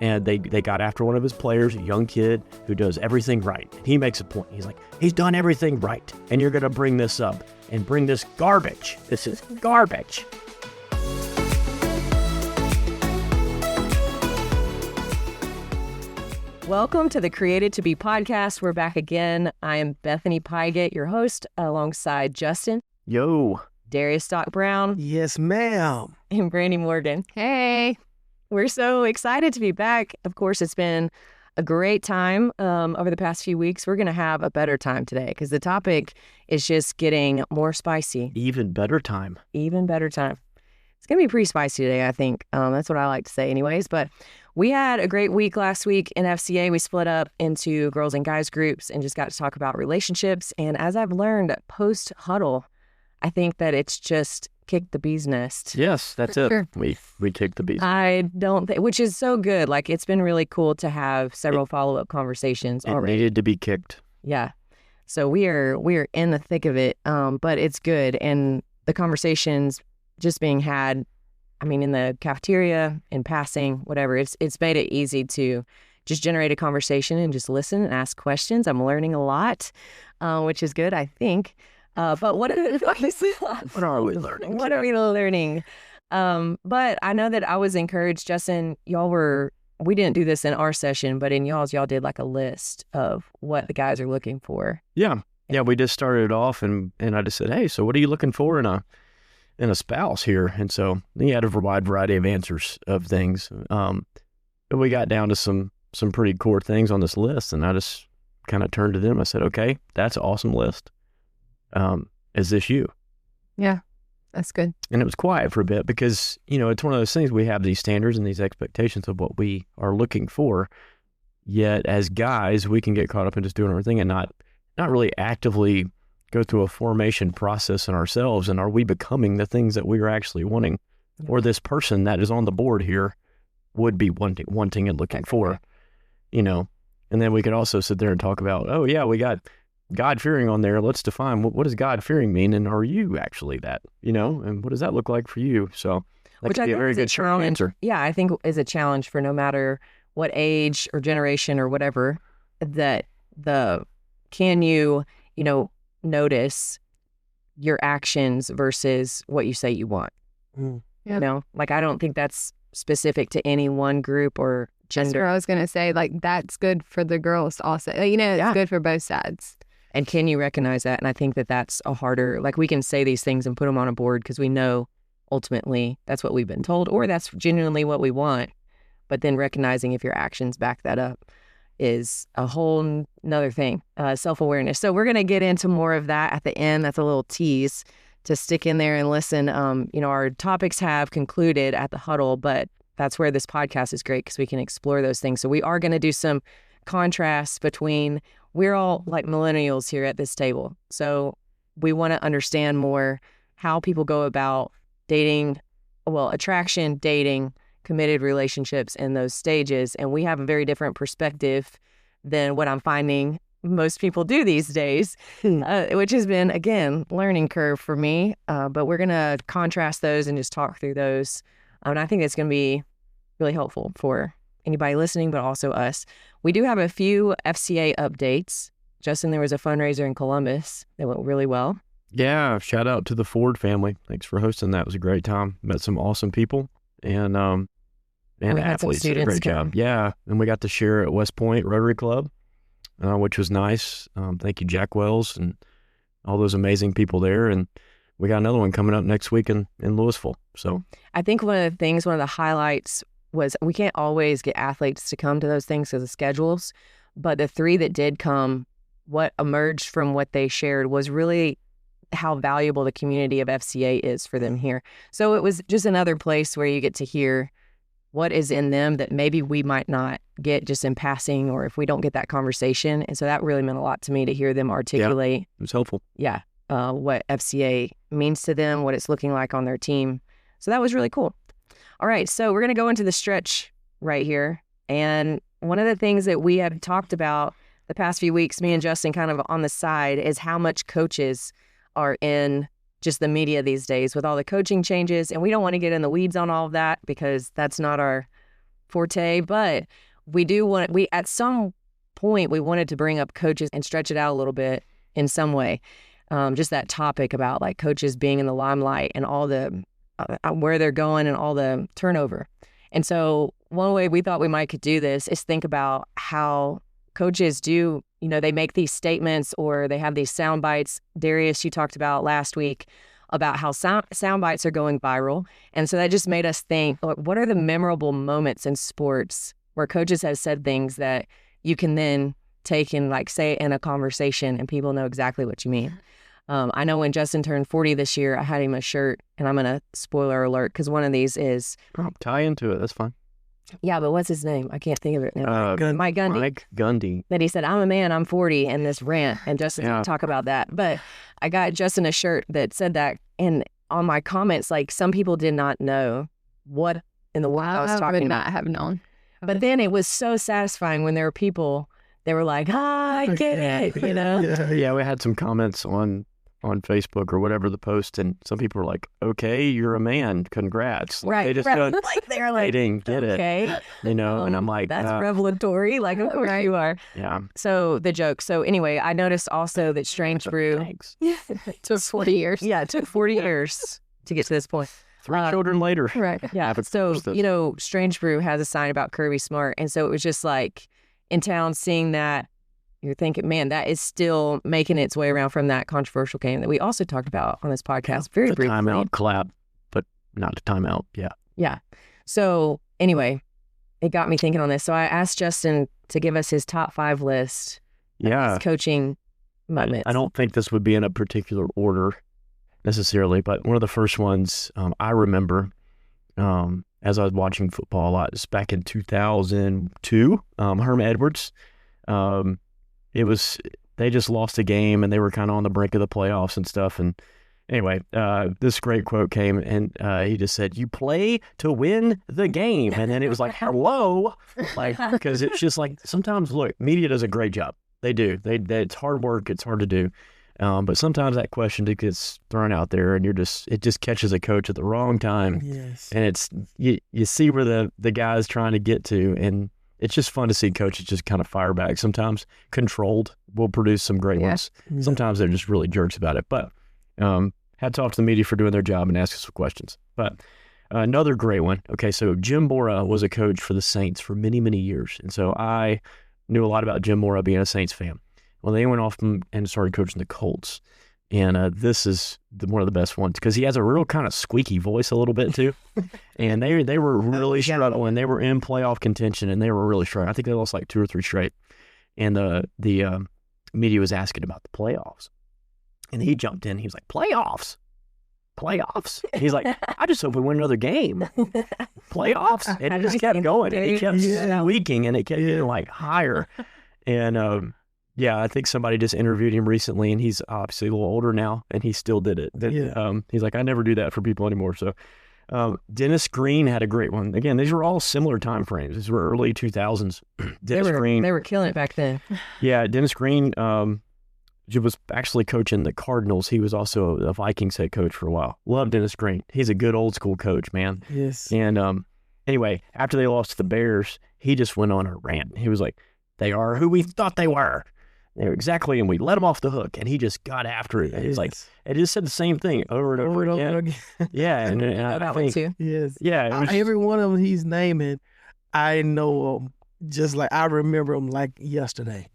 And they got after one of his players, a young kid who does everything right. And he makes a point. He's like, he's done everything right. And you're going to bring this up and bring this garbage. This is garbage. Welcome to the Created to Be podcast. We're back again. I am Bethany Pygate, your host, alongside Justin. Yo. Darius Stock Brown. Yes, ma'am. And Brandy Morgan. Hey. We're so excited to be back. Of course, it's been a great time over the past few weeks. We're going to have a better time today because the topic is just getting more spicy. Even better time. Even better time. It's going to be pretty spicy today, I think. That's what I like to say anyways. But we had a great week last week in FCA. We split up into girls and guys groups and just got to talk about relationships. And as I've learned post-huddle, I think that it's just kick the bee's nest. Yes, that's it. Sure. We kick the bee's nest. I don't think, which is so good. Like, it's been really cool to have several follow-up conversations already. It needed to be kicked. Yeah. So we are in the thick of it, but it's good. And the conversations just being had, I mean, in the cafeteria, in passing, whatever, it's made it easy to just generate a conversation and just listen and ask questions. I'm learning a lot, which is good, I think. But what are we learning? What are we learning? But I know that I was encouraged, Justin, we didn't do this in our session, but in y'all did like a list of what the guys are looking for. Yeah. Yeah, we just started off and I just said, hey, so what are you looking for in a spouse here? And so he had a wide variety of answers of things. But we got down to some pretty core things on this list, and I just kind of turned to them. I said, okay, that's an awesome list. Is this you? Yeah, that's good. And it was quiet for a bit because, it's one of those things, we have these standards and these expectations of what we are looking for. Yet as guys, we can get caught up in just doing our thing and not really actively go through a formation process in ourselves. And are we becoming the things that we are actually wanting, or this person that is on the board here would be wanting and looking for, And then we could also sit there and talk about, oh yeah, we got God-fearing on there. Let's define what does God-fearing mean, and are you actually that, and what does that look like for you? So that Which could I be a think very is good challenge. answer. Yeah, I think is a challenge for no matter what age or generation or whatever, that can you notice your actions versus what you say you want. Yeah. I don't think that's specific to any one group or gender. That's what I was going to say. Like, that's good for the girls also. It's good for both sides. And can you recognize that? And I think that that's a harder, we can say these things and put them on a board because we know ultimately that's what we've been told, or that's genuinely what we want. But then recognizing if your actions back that up is a whole nother thing, self-awareness. So we're going to get into more of that at the end. That's a little tease to stick in there and listen. Our topics have concluded at the huddle, but that's where this podcast is great because we can explore those things. So we are going to do some contrasts between, we're all like millennials here at this table. So we want to understand more how people go about dating, attraction, dating, committed relationships in those stages. And we have a very different perspective than what I'm finding most people do these days, which has been, again, learning curve for me. But we're going to contrast those and just talk through those. And I think it's going to be really helpful for anybody listening, but also us. We do have a few FCA updates. Justin, there was a fundraiser in Columbus that went really well. Yeah, shout out to the Ford family. Thanks for hosting that. It was a great time. Met some awesome people and athletes did a great job. Yeah, and we got to share at West Point Rotary Club, which was nice. Thank you, Jack Wells, and all those amazing people there. And we got another one coming up next week in Louisville. So I think one of the highlights was we can't always get athletes to come to those things because of schedules, but the three that did come, what emerged from what they shared was really how valuable the community of FCA is for them here. So it was just another place where you get to hear what is in them that maybe we might not get just in passing, or if we don't get that conversation. And so that really meant a lot to me to hear them articulate. Yeah, it was helpful. Yeah. What FCA means to them, what it's looking like on their team. So that was really cool. All right, so we're going to go into the stretch right here. And one of the things that we have talked about the past few weeks, me and Justin kind of on the side, is how much coaches are in just the media these days with all the coaching changes. And we don't want to get in the weeds on all of that because that's not our forte, but we at some point we wanted to bring up coaches and stretch it out a little bit in some way. Just that topic about like coaches being in the limelight and all the where they're going and all the turnover. And so one way we thought we might could do this is think about how coaches do, they make these statements or they have these sound bites. Darius, you talked about last week about how sound bites are going viral. And so that just made us think, what are the memorable moments in sports where coaches have said things that you can then take and like say it in a conversation and people know exactly what you mean. I know when Justin turned 40 this year, I had him a shirt, and I'm going to spoiler alert because one of these is... tie into it. That's fine. Yeah, but what's his name? I can't think of it now. Mike Gundy. Mike Gundy. That he said, I'm a man, I'm 40, and this rant, and Justin didn't talk about that. But I got Justin a shirt that said that, and on my comments, like some people did not know what in the world I was talking about. I have known. But then it was so satisfying when there were people, they were like, I get it, Yeah, we had some comments on Facebook or whatever the post, and some people were like, okay, you're a man, congrats. Right. They just right. Like they're like, they didn't get okay. it. And I'm like, that's revelatory, like of course you are. Yeah. So the joke. So anyway, I noticed also that Strange Brew took 40 years. Yeah, it took 40 years to get to this point. 3 children later. Right. Yeah. So, Strange Brew has a sign about Kirby Smart. And so it was just like in town seeing that, you're thinking, man, that is still making its way around from that controversial game that we also talked about on this podcast very the briefly. Timeout clap, but not a timeout. Yeah. Yeah. So anyway, it got me thinking on this. So I asked Justin to give us his top 5 list. Yeah. His coaching moments. I don't think this would be in a particular order necessarily, but one of the first ones I remember as I was watching football a lot is back in 2002, Herm Edwards. They just lost a game and they were kind of on the brink of the playoffs and stuff. And anyway, this great quote came and he just said, you play to win the game. And then it was like, hello, like, because it's just like, sometimes look, media does a great job. They do. It's hard work. It's hard to do. But sometimes that question gets thrown out there and it just catches a coach at the wrong time. Yes. And it's, you see where the guy's trying to get to, and it's just fun to see coaches just kind of fire back. Sometimes controlled will produce some great ones. Yeah. Sometimes they're just really jerks about it. But hats off to the media for doing their job and asking some questions. But another great one. Okay, so Jim Mora was a coach for the Saints for many, many years. And so I knew a lot about Jim Mora being a Saints fan. Well, they went off and started coaching the Colts. And this is one of the best ones because he has a real kind of squeaky voice a little bit too. And they were really struggling. They were in playoff contention and they were really struggling. I think they lost like 2 or 3 straight. And the media was asking about the playoffs. And he jumped in. He was like, playoffs? He's like, I just hope we win another game. Playoffs? And it just kept going. And it kept squeaking and it kept getting like higher. And yeah, I think somebody just interviewed him recently, and he's obviously a little older now, and he still did it. He's like, I never do that for people anymore. So Dennis Green had a great one. Again, these were all similar time frames. These were early 2000s. Green. They were killing it back then. Yeah, Dennis Green was actually coaching the Cardinals. He was also a Vikings head coach for a while. Love Dennis Green. He's a good old school coach, man. Yes. And anyway, after they lost to the Bears, he just went on a rant. He was like, they are who we thought they were. Exactly, and we let him off the hook, and he just got after it. He's like, it just said the same thing over and over again. Yeah, and I think, too. Yes, yeah. Every one of them he's naming, I know just like I remember them like yesterday.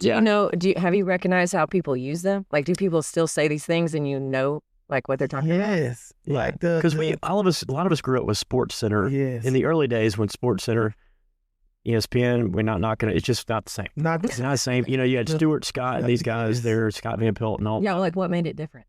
Have you recognized how people use them? Like, do people still say these things, and like what they're talking about? Yes, like because a lot of us grew up with Sports Center. Yes, in the early days when Sports Center. ESPN, we're not knocking it. It's just not the same. It's not the same. You had Stuart Scott and these guys there, Scott Van Pelt and all. Yeah, like what made it different?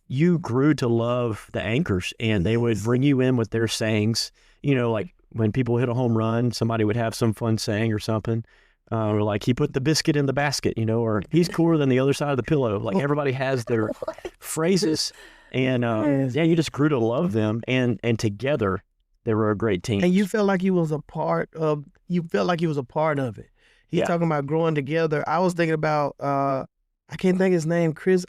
You grew to love the anchors, and they would bring you in with their sayings. Like when people hit a home run, somebody would have some fun saying or something. Or like, he put the biscuit in the basket, or he's cooler than the other side of the pillow. Like everybody has their phrases. And you just grew to love them. And together, they were a great team. And you felt like you was a part of it. He's talking about growing together. I was thinking about, I can't think his name, Chris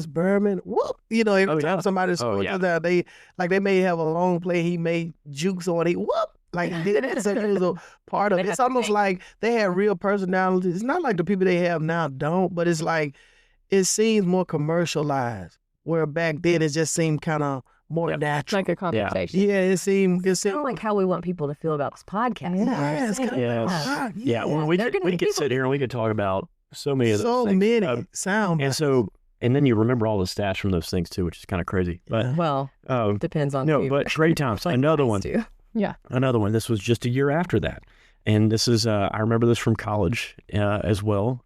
Berman. Whoop! Every time somebody scores down, they may have a long play, he may juke someone, whoop! Like it's a part of it. It's almost like they had real personalities. It's not like the people they have now don't, but it's like it seems more commercialized. Where back then it just seemed kind of more It's natural. like a conversation. Yeah, it seemed Kind of like how we want people to feel about this podcast. Well, we could sit here and we could talk about so many of those things. Sound. And then you remember all the stats from those things too, which is kind of crazy. But Well, depends on no, but great times. Another one. Yeah. Another one. This was just a year after that. And this is, I remember this from college as well.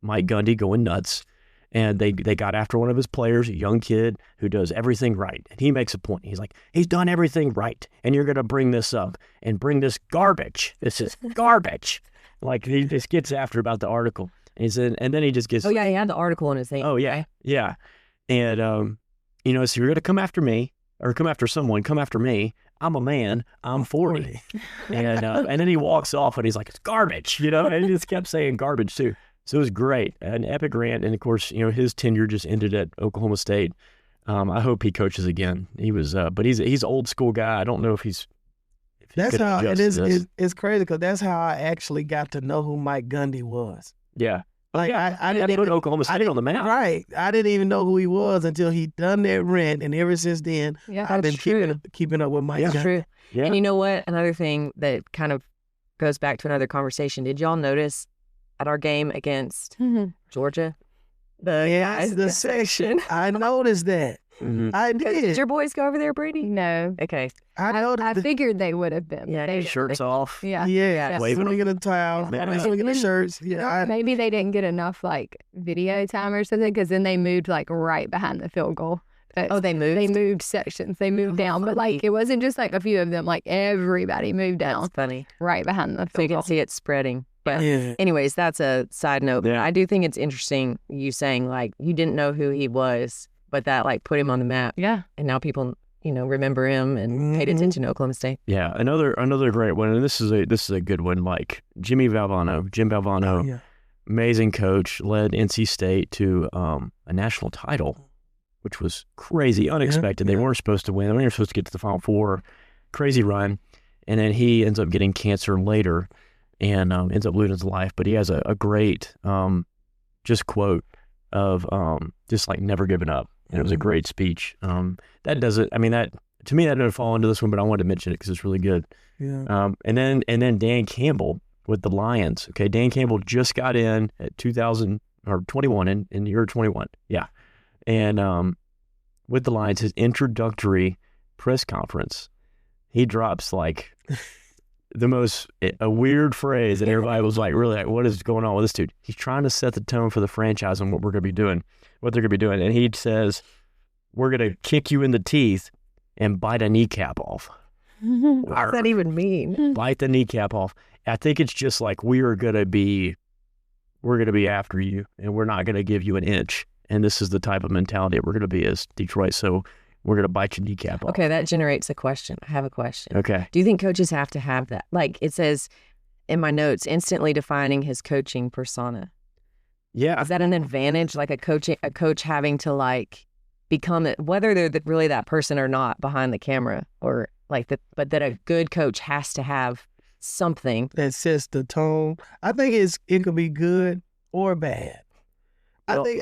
Mike Gundy going nuts. And they got after one of his players, a young kid who does everything right. And he makes a point. He's like, he's done everything right. And you're going to bring this up and bring this garbage. This is garbage. Like he just gets after about the article. And he said, and then he just gets. Oh, yeah, he had the article in his hand. Oh, yeah. Yeah. And, so you're going to come after me or come after someone, come after me. I'm a man. I'm 40. And then he walks off and he's like, it's garbage, and he just kept saying garbage too. So it was great, an epic rant. And of course, his tenure just ended at Oklahoma State. I hope he coaches again. He was, but he's an old school guy. I don't know if he's. That's how it is. It's crazy because that's how I actually got to know who Mike Gundy was. Yeah. Like I didn't put Oklahoma State on the map. Right. I didn't even know who he was until he done that rant, and ever since then, I've been keeping up with Mike Gundy. That's true. Yeah. And you know what? Another thing that kind of goes back to another conversation. Did y'all notice at our game against Georgia, the section? I noticed that. Mm-hmm. I did. Did your boys go over there, Brady? No. Okay. I figured they would have been. Yeah, shirts off. Yeah. Swinging the towel, swinging the shirts. Yeah, maybe they didn't get enough video time or something because then they moved right behind the field goal. But they moved? They moved sections. They moved down. But it wasn't just a few of them. Everybody moved down. That's funny. Right behind the field So you goal. can see it spreading. But anyways, that's a side note. Yeah. I do think it's interesting you saying you didn't know who he was, but that put him on the map. Yeah. And now people, remember him and paid attention to Oklahoma State. Yeah, another great one, and this is a good one. Jim Valvano, amazing coach, led NC State to a national title, which was crazy, unexpected. They weren't supposed to win. They weren't supposed to get to the Final Four. Crazy run, and then he ends up getting cancer later, and ends up losing his life. But he has a great just quote of just never giving up. And it was a great speech. That doesn't fall into this one, but I wanted to mention it because it's really good. Yeah. And then Dan Campbell with the Lions. Okay, Dan Campbell just got in at 2021 in the year 21. Yeah, and with the Lions, his introductory press conference, he drops a weird phrase, and everybody was really what is going on with this dude? He's trying to set the tone for the franchise and what we're going to be doing. What they're going to be doing. And he says, we're going to kick you in the teeth and bite a kneecap off. What does that even mean? Bite the kneecap off. I think it's just we're going to be after you, and we're not going to give you an inch. And this is the type of mentality that we're going to be as Detroit. So we're going to bite your kneecap off. Okay, that generates a question. I have a question. Okay. Do you think coaches have to have that? It says in my notes, instantly defining his coaching persona. Yeah. Is that an advantage? A coach having to become it, whether they're really that person or not behind the camera, or but that a good coach has to have something that sets the tone. I think it could be good or bad.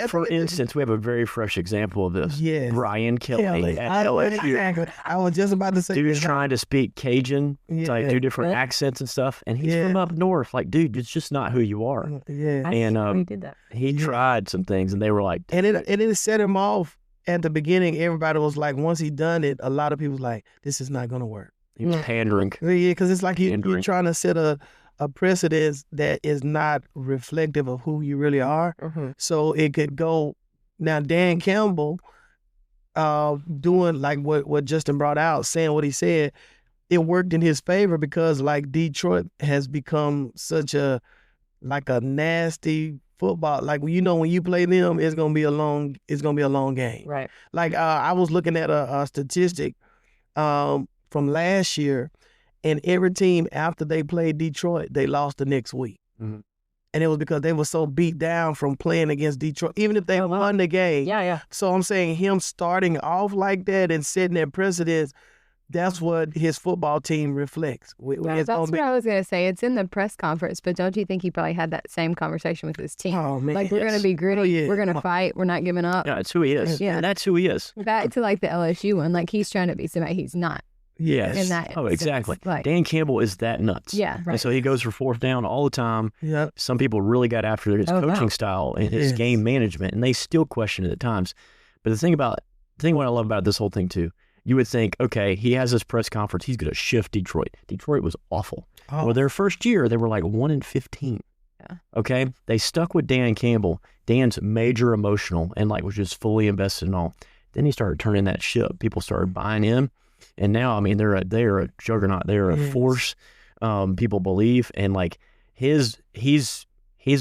For instance, we have a very fresh example of this. Yes. Brian Kelly. Exactly. I was just about to say. Dude's trying to speak Cajun, do different accents and stuff, and he's from up north. Dude, it's just not who you are. Yeah. And he did that. He tried some things, and they were like, and it set him off at the beginning. Everybody was once he done it, a lot of people was this is not going to work. He was pandering. Yeah, because it's you're trying to set a precedent that is not reflective of who you really are. Mm-hmm. So it could go. Now, Dan Campbell doing what Justin brought out, saying what he said, it worked in his favor because Detroit has become such a nasty football. When you play them, it's gonna be a long game. Right. I was looking at a statistic from last year, and every team after they played Detroit, they lost the next week. Mm-hmm. And it was because they were so beat down from playing against Detroit, even if they won the game. Yeah. So I'm saying him starting off like that and setting that precedent that's what his football team reflects. That's what I was going to say. It's in the press conference, but don't you think he probably had that same conversation with his team? Oh, man. Like, we're going to be gritty. We're going to fight. We're not giving up. Yeah, that's who he is. Yeah. And that's who he is. Back to like the LSU one, like he's trying to be somebody he's not. Yes. In that Oh, instance. exactly. Like, Dan Campbell is that nuts. yeah. And so he goes for fourth down all the time. Yep. Some people really got after his coaching style and his Yes. game management, and they still question it at times. But the thing what I love about this whole thing too, you would think, okay, he has this press conference, he's going to shift Detroit. Detroit was awful. Oh. Well, their first year, they were like 1-15. Yeah. Okay, they stuck with Dan Campbell. Dan's major emotional and like was just fully invested in all. Then he started turning that ship. People started buying in, and now I mean they're a juggernaut. They're a force. People believe, and like he's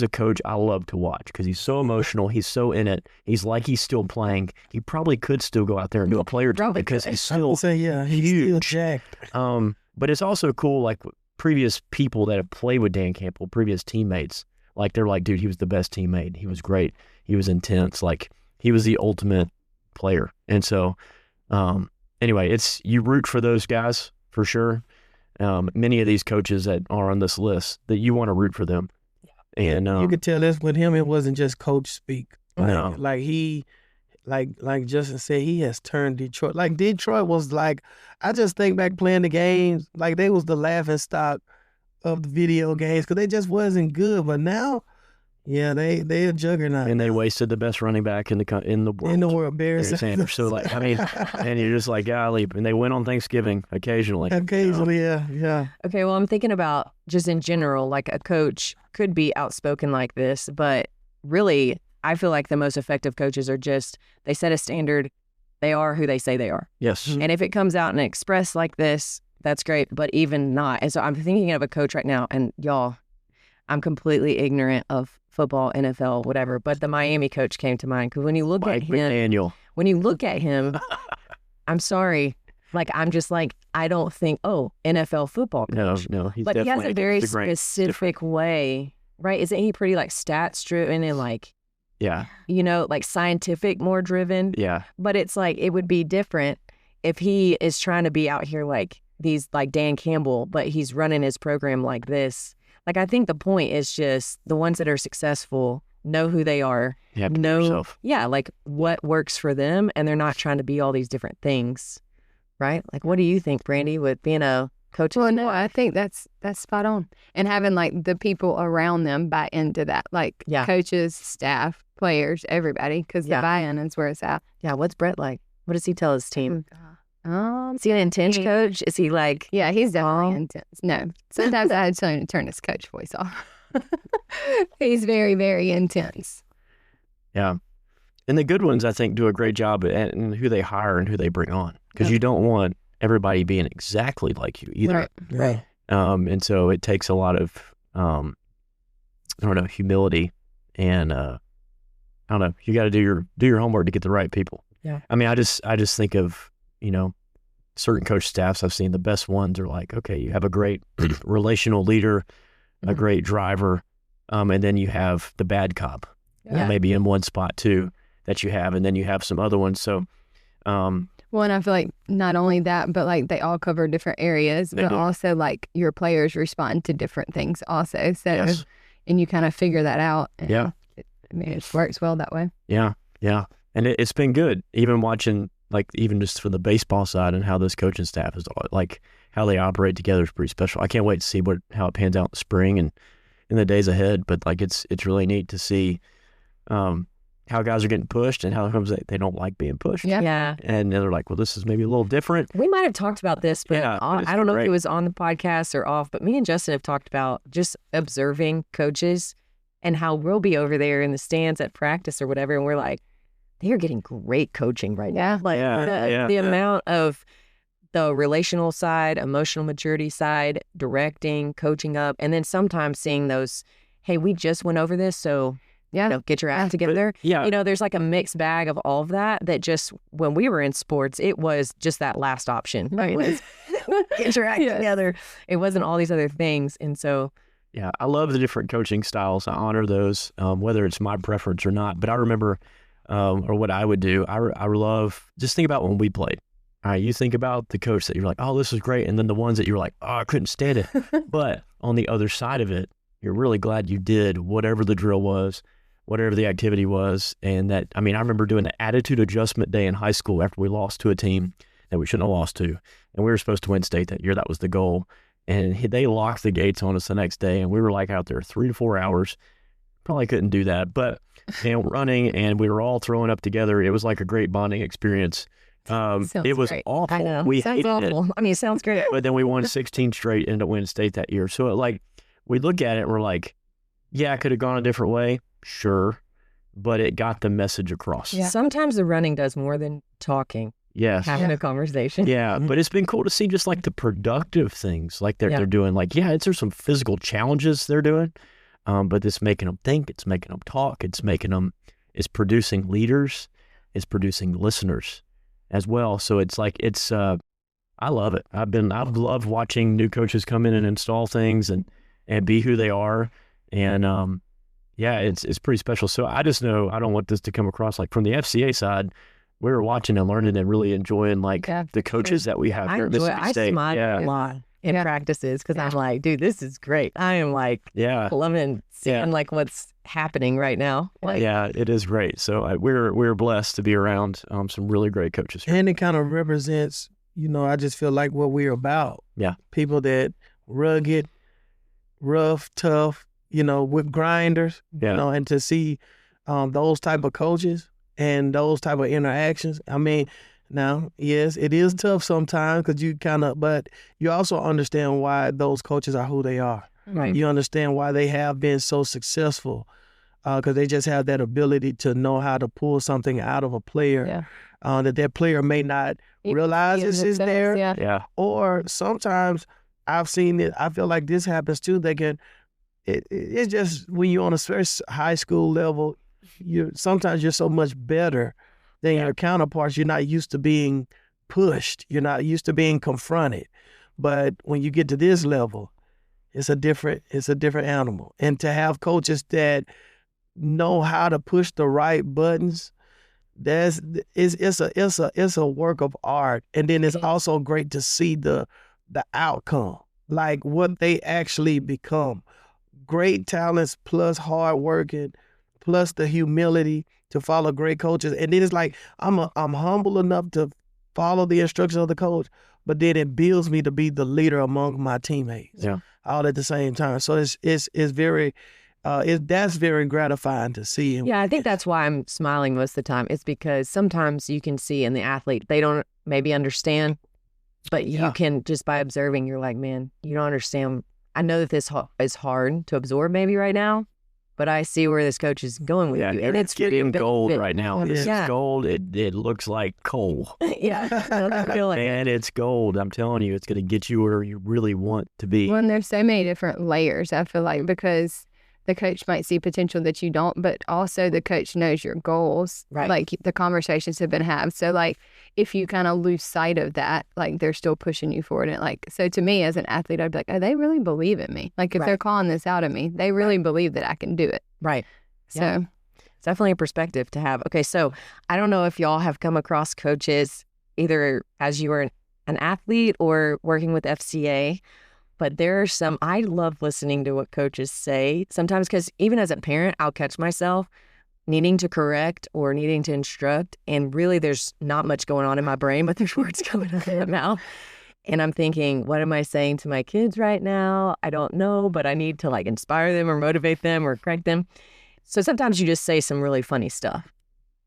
a coach I love to watch because he's so emotional. He's so in it. He's like he's still playing. He probably could still go out there and do a play or two because he's still he's still jacked. But it's also cool, like previous people that have played with Dan Campbell, previous teammates, like they're like, dude, he was the best teammate. He was great. He was intense. Like he was the ultimate player. And so, anyway, you root for those guys for sure. Many of these coaches that are on this list that you want to root for them. And you could tell this with him. It wasn't just coach speak. No. Like he, like Justin said, he has turned Detroit. Like Detroit was like, I just think back playing the games, like they was the laughing stock of the video games because they just wasn't good. But now, yeah, they a juggernaut. And they wasted the best running back in the world. In the world, Barry Sanders. So like, I mean, and you're just like, golly. And they win on Thanksgiving occasionally. Occasionally, yeah. Okay, well, I'm thinking about just in general, like a coach could be outspoken like this, but really, I feel like the most effective coaches are just, they set a standard, they are who they say they are. Yes. And if it comes out and expressed like this, that's great, but even not. And so I'm thinking of a coach right now, and y'all, I'm completely ignorant of football, NFL, whatever, but the Miami coach came to mind because when you look at him, I'm sorry, like I'm just like, I don't think, NFL football coach. No, he's but he has a very he's great. specific way, right? Isn't he pretty like stats driven and like, Yeah. like scientific, more driven? Yeah. But it's like, it would be different if he is trying to be out here like these, like Dan Campbell, but he's running his program like this. Like, I think the point is just the ones that are successful know who they are. You have to know yourself. Yeah, like what works for them, and they're not trying to be all these different things, right? Like, what do you think, Brandy, with being a coach? Well, no, I think that's spot on. And having like the people around them buy into that, like coaches, staff, players, everybody, because the buy-in is where it's at. Yeah, what's Brett like? What does he tell his team? Is he an intense coach? Is he like... Yeah, he's definitely intense. No, sometimes I had to tell him to turn his coach voice off. He's very, very intense. Yeah. And the good ones, I think, do a great job at who they hire and who they bring on. Because you don't want everybody being exactly like you either. Right. And so it takes a lot of, humility. And, I don't know, you got to do your homework to get the right people. Yeah. I mean, I just think of, certain coach staffs I've seen, the best ones are like, okay, you have a great relational leader, a great driver, and then you have the bad cop, maybe in one spot too, that you have, and then you have some other ones. So, well, and I feel like not only that, but like they all cover different areas, but also like your players respond to different things also. So, and you kind of figure that out. And it works well that way. Yeah. And it's been good, even watching, like, even just for the baseball side and how this coaching staff is, like, how they operate together is pretty special. I can't wait to see how it pans out in the spring and in the days ahead. But, like, it's really neat to see how guys are getting pushed and how comes they don't like being pushed. Yeah. And they're like, well, this is maybe a little different. We might have talked about this, but I don't know if it was on the podcast or off, but me and Justin have talked about just observing coaches and how we'll be over there in the stands at practice or whatever, and we're like, they are getting great coaching right now. Like the amount of the relational side, emotional maturity side, directing, coaching up, and then sometimes seeing those, hey, we just went over this, so get your act together. There's like a mixed bag of all of that just when we were in sports, it was just that last option. Right. It was get your act together. It wasn't all these other things. And so I love the different coaching styles. I honor those, whether it's my preference or not. But I remember or what I would do, I love, just think about when we played. All right, you think about the coach that you're like, oh, this is great. And then the ones that you're like, oh, I couldn't stand it. But on the other side of it, you're really glad you did whatever the drill was, whatever the activity was. And that, I mean, I remember doing the attitude adjustment day in high school after we lost to a team that we shouldn't have lost to. And we were supposed to win state that year. That was the goal. And they locked the gates on us the next day. And we were like out there 3 to 4 hours. Probably couldn't do that. But running, and we were all throwing up together. It was like a great bonding experience. It was great. awful. I know. We sounds hated awful. it. I mean, it sounds great. But then we won 16 straight, ended up winning state that year. So like we look at it and we're like, yeah, I could have gone a different way. Sure. But it got the message across. Yeah. Sometimes the running does more than talking, Yes. having a conversation. Yeah. But it's been cool to see just like the productive things like Yeah. they're doing. Like, yeah, there's some physical challenges they're doing. But it's making them think, it's making them talk, it's producing leaders, it's producing listeners as well. So it's like, I love it. I've loved watching new coaches come in and install things and be who they are. And, yeah, it's pretty special. So I just know I don't want this to come across like from the FCA side. We were watching and learning and really enjoying like the coaches that we have I here at enjoy it. Mississippi I State. smile Yeah. a lot in practices because I'm like, dude, this is great. I am like Yeah. loving seeing like what's happening right now. Like, Yeah, it is great. So we're blessed to be around some really great coaches here. And it kind of represents, I just feel like what we're about. Yeah. People that rugged, rough, tough, with grinders, Yeah. and to see those type of coaches and those type of interactions. I mean, now, yes, it is tough sometimes because but you also understand why those coaches are who they are. right. You understand why they have been so successful because they just have that ability to know how to pull something out of a player that player may not realize is there. Yeah. Yeah. Or sometimes I've seen it. I feel like this happens too. It's just when you're on a very high school level, sometimes you're so much better than your counterparts. You're not used to being pushed. You're not used to being confronted. But when you get to this level, it's a different animal. And to have coaches that know how to push the right buttons, it's a work of art. And then it's also great to see the outcome, like what they actually become. Great talents plus hard working, plus the humility to follow great coaches. And then it's like I'm humble enough to follow the instructions of the coach, but then it builds me to be the leader among my teammates. Yeah. All at the same time. So it's very that's very gratifying to see. Yeah, I think that's why I'm smiling most of the time. It's because sometimes you can see in the athlete, they don't maybe understand, but you can just by observing, you're like, man, you don't understand. I know that this is hard to absorb maybe right now, but I see where this coach is going with you. And it's getting gold right now. This Yeah. is gold. It looks like coal. Yeah, I feel like And it's gold. I'm telling you, it's going to get you where you really want to be. Well, and there's so many different layers, I feel like, because the coach might see potential that you don't, but also the coach knows your goals. Right. Like the conversations have been had. So like if you kind of lose sight of that, like they're still pushing you forward. And like, so to me as an athlete, I'd be like, oh, they really believe in me. Like if they're calling this out of me, they really believe that I can do it. right. So Yeah. It's definitely a perspective to have. Okay, so I don't know if y'all have come across coaches either as you were an athlete or working with FCA, but there are some, I love listening to what coaches say sometimes because even as a parent, I'll catch myself needing to correct or needing to instruct, and really there's not much going on in my brain, but there's words coming out of my mouth. And I'm thinking, what am I saying to my kids right now? I don't know, but I need to like inspire them or motivate them or correct them. So sometimes you just say some really funny stuff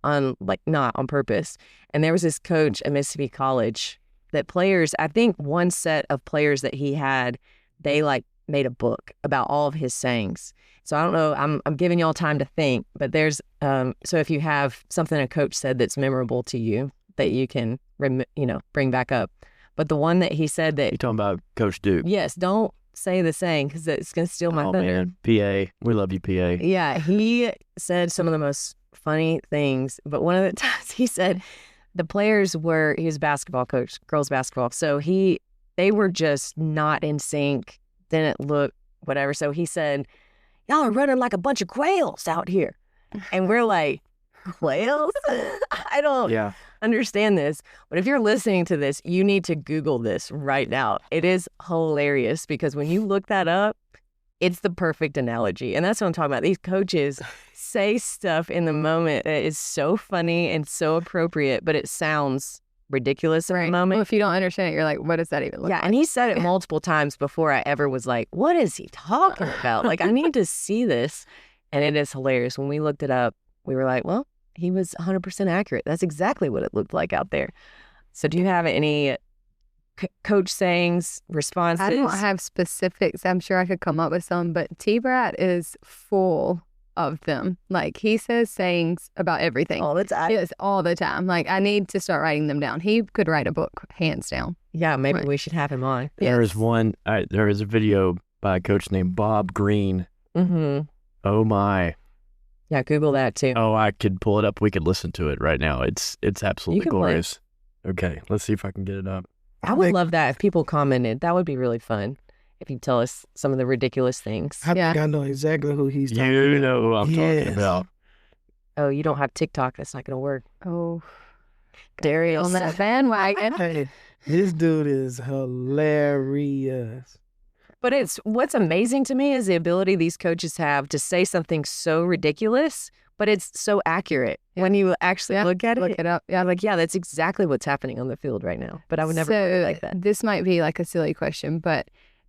not on purpose. And there was this coach at Mississippi College that players, I think one set of players that he had, they like made a book about all of his sayings. So I don't know, I'm giving y'all time to think, but there's, so if you have something a coach said that's memorable to you that you can, bring back up. But the one that he said that, You're talking about Coach Duke. yes, don't say the saying because it's going to steal my thunder. Man, PA. We love you, PA. Yeah, he said some of the most funny things, but one of the times he said the players he was a basketball coach, girls basketball. So they were just not in sync, didn't look whatever. So he said, y'all are running like a bunch of quails out here. And we're like, quails? understand this, but if you're listening to this, you need to Google this right now. It is hilarious because when you look that up, it's the perfect analogy. And that's what I'm talking about. These coaches say stuff in the moment that is so funny and so appropriate, but it sounds ridiculous in the moment. Well, if you don't understand it, you're like, what does that even look like? And he said it multiple times before I ever was like, what is he talking about? Like, I need to see this. And it is hilarious. When we looked it up, we were like, well, he was 100% accurate. That's exactly what it looked like out there. So do you have any coach sayings, responses? I don't have specifics. I'm sure I could come up with some, but T-Brat is full of them. Like, he says sayings about everything. All the time. Yes, all the time. Like, I need to start writing them down. He could write a book, hands down. Yeah, maybe we should have him on. There is there is a video by a coach named Bob Green. Mm-hmm. Oh my. Yeah, Google that too. Oh, I could pull it up. We could listen to it right now. It's absolutely glorious. Okay, let's see if I can get it up. I would love that if people commented. That would be really fun. If you tell us some of the ridiculous things. I think I know exactly who he's talking about. You know who I'm talking about. Oh, you don't have TikTok. That's not going to work. Oh, Darius. on that bandwagon. Hey, this dude is hilarious. But what's amazing to me is the ability these coaches have to say something so ridiculous, but it's so accurate. When you actually look at it. Look it up. Yeah, like, that's exactly what's happening on the field right now. But I would never put it like that. This might be like a silly question, but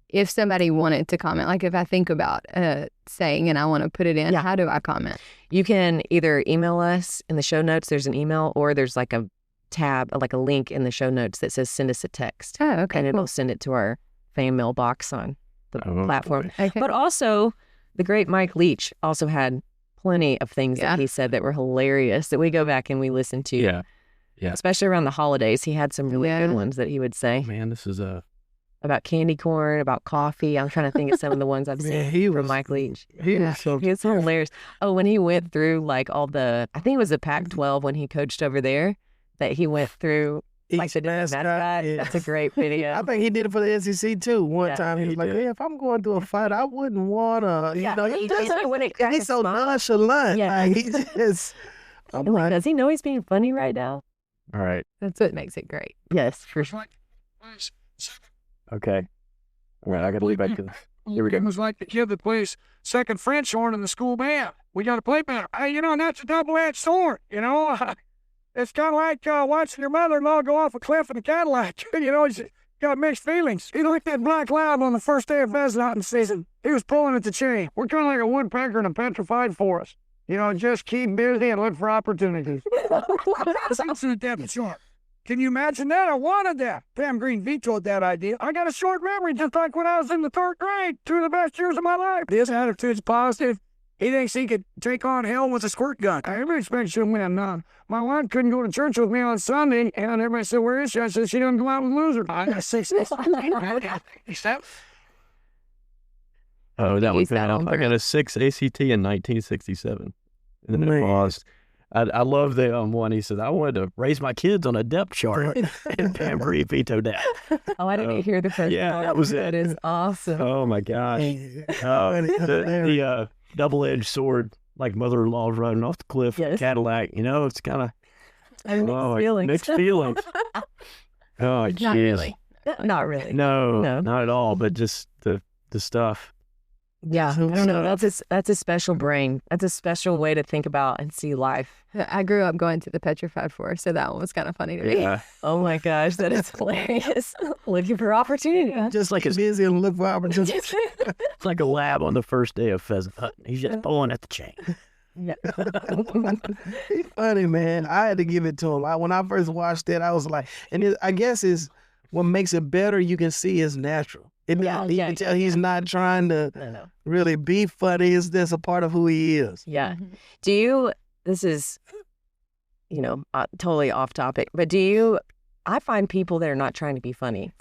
if somebody wanted to comment, like if I think about a saying and I want to put it in, how do I comment? You can either email us in the show notes. There's an email, or there's like a tab, like a link in the show notes that says send us a text. Oh, okay. And it'll send it to our fan mailbox on the platform. Okay. But also, the great Mike Leach also had plenty of things that he said that were hilarious that we go back and we listen to. Yeah. Especially around the holidays. He had some really good ones that he would say. Man, this is about candy corn, about coffee. I'm trying to think of some of the ones I've seen from Mike Leach. He was hilarious. Oh, when he went through like all the, I think it was the Pac-12 when he coached over there, that he went through like the mascot. That's a great video. I think he did it for the SEC too. One time he was like, "Hey, if I'm going through a fight, I wouldn't want to." You know, he's so nonchalant. Yeah. Like, he just. Does he know he's being funny right now? all right. That's what makes it great. Yes, for sure. Okay. All right, I got to leave back to this. Here we go. It was like the kid that plays second French horn in the school band. We got to play better. Hey, that's a double-edged sword, It's kind of like watching your mother-in-law go off a cliff in a Cadillac. It's got mixed feelings. Like that black lab on the first day of pheasant hunting season. He was pulling at the chain. We're kind of like a woodpecker in a petrified forest. Just keep busy and look for opportunities. Sure. Can you imagine that? I wanted that. Pam Green vetoed that idea. I got a short memory, just like when I was in the third grade. 2 of the best years of my life. His attitude's positive. He thinks he could take on hell with a squirt gun. Everybody expects you to win. My wife couldn't go to church with me on Sunday, and everybody said, "Where is she?" I said, "She doesn't go out with losers." I got 6. Oh, that was bad. I got a 6 ACT in 1967. And then it paused. I love the one. He says, "I wanted to raise my kids on a depth chart," and Pam Green vetoed that. Oh, I didn't hear the first part. That was it. That is awesome. Oh my gosh. The double-edged sword, like mother-in-law running off the cliff, Cadillac. It's kind of mixed feelings. Oh, Not really. Not really. No, not at all. But just the stuff. Yeah, I don't know. That's a special brain. That's a special way to think about and see life. I grew up going to the Petrified Forest, so that one was kind of funny to me. Yeah. Oh my gosh, that is hilarious. Looking for opportunity. Just like busy and look for opportunity. It's like a lab on the first day of pheasant hunting. He's just pulling at the chain. Yeah. He's funny, man. I had to give it to him. When I first watched it, I was like, and I guess is what makes it better. You can see it's natural. You can tell he's not trying to really be funny. It's just a part of who he is. Yeah. This is, totally off topic, but I find people that are not trying to be funny.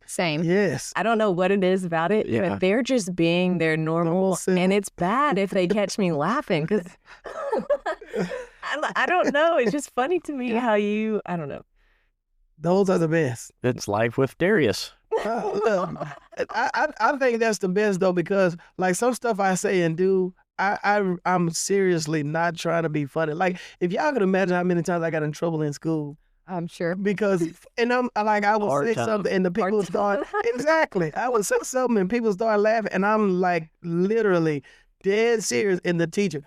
Same. Yes. I don't know what it is about it, but they're just being their normal, and it's bad if they catch me laughing, because I don't know. It's just funny to me how I don't know. Those are the best. It's life with Darius. I think that's the best though, because like some stuff I say and do, I'm seriously not trying to be funny. Like if y'all could imagine how many times I got in trouble in school I'm sure. Because, and I'm like, I would say something and the people start, exactly. I would say something and people start laughing and I'm like literally dead serious. And the teacher,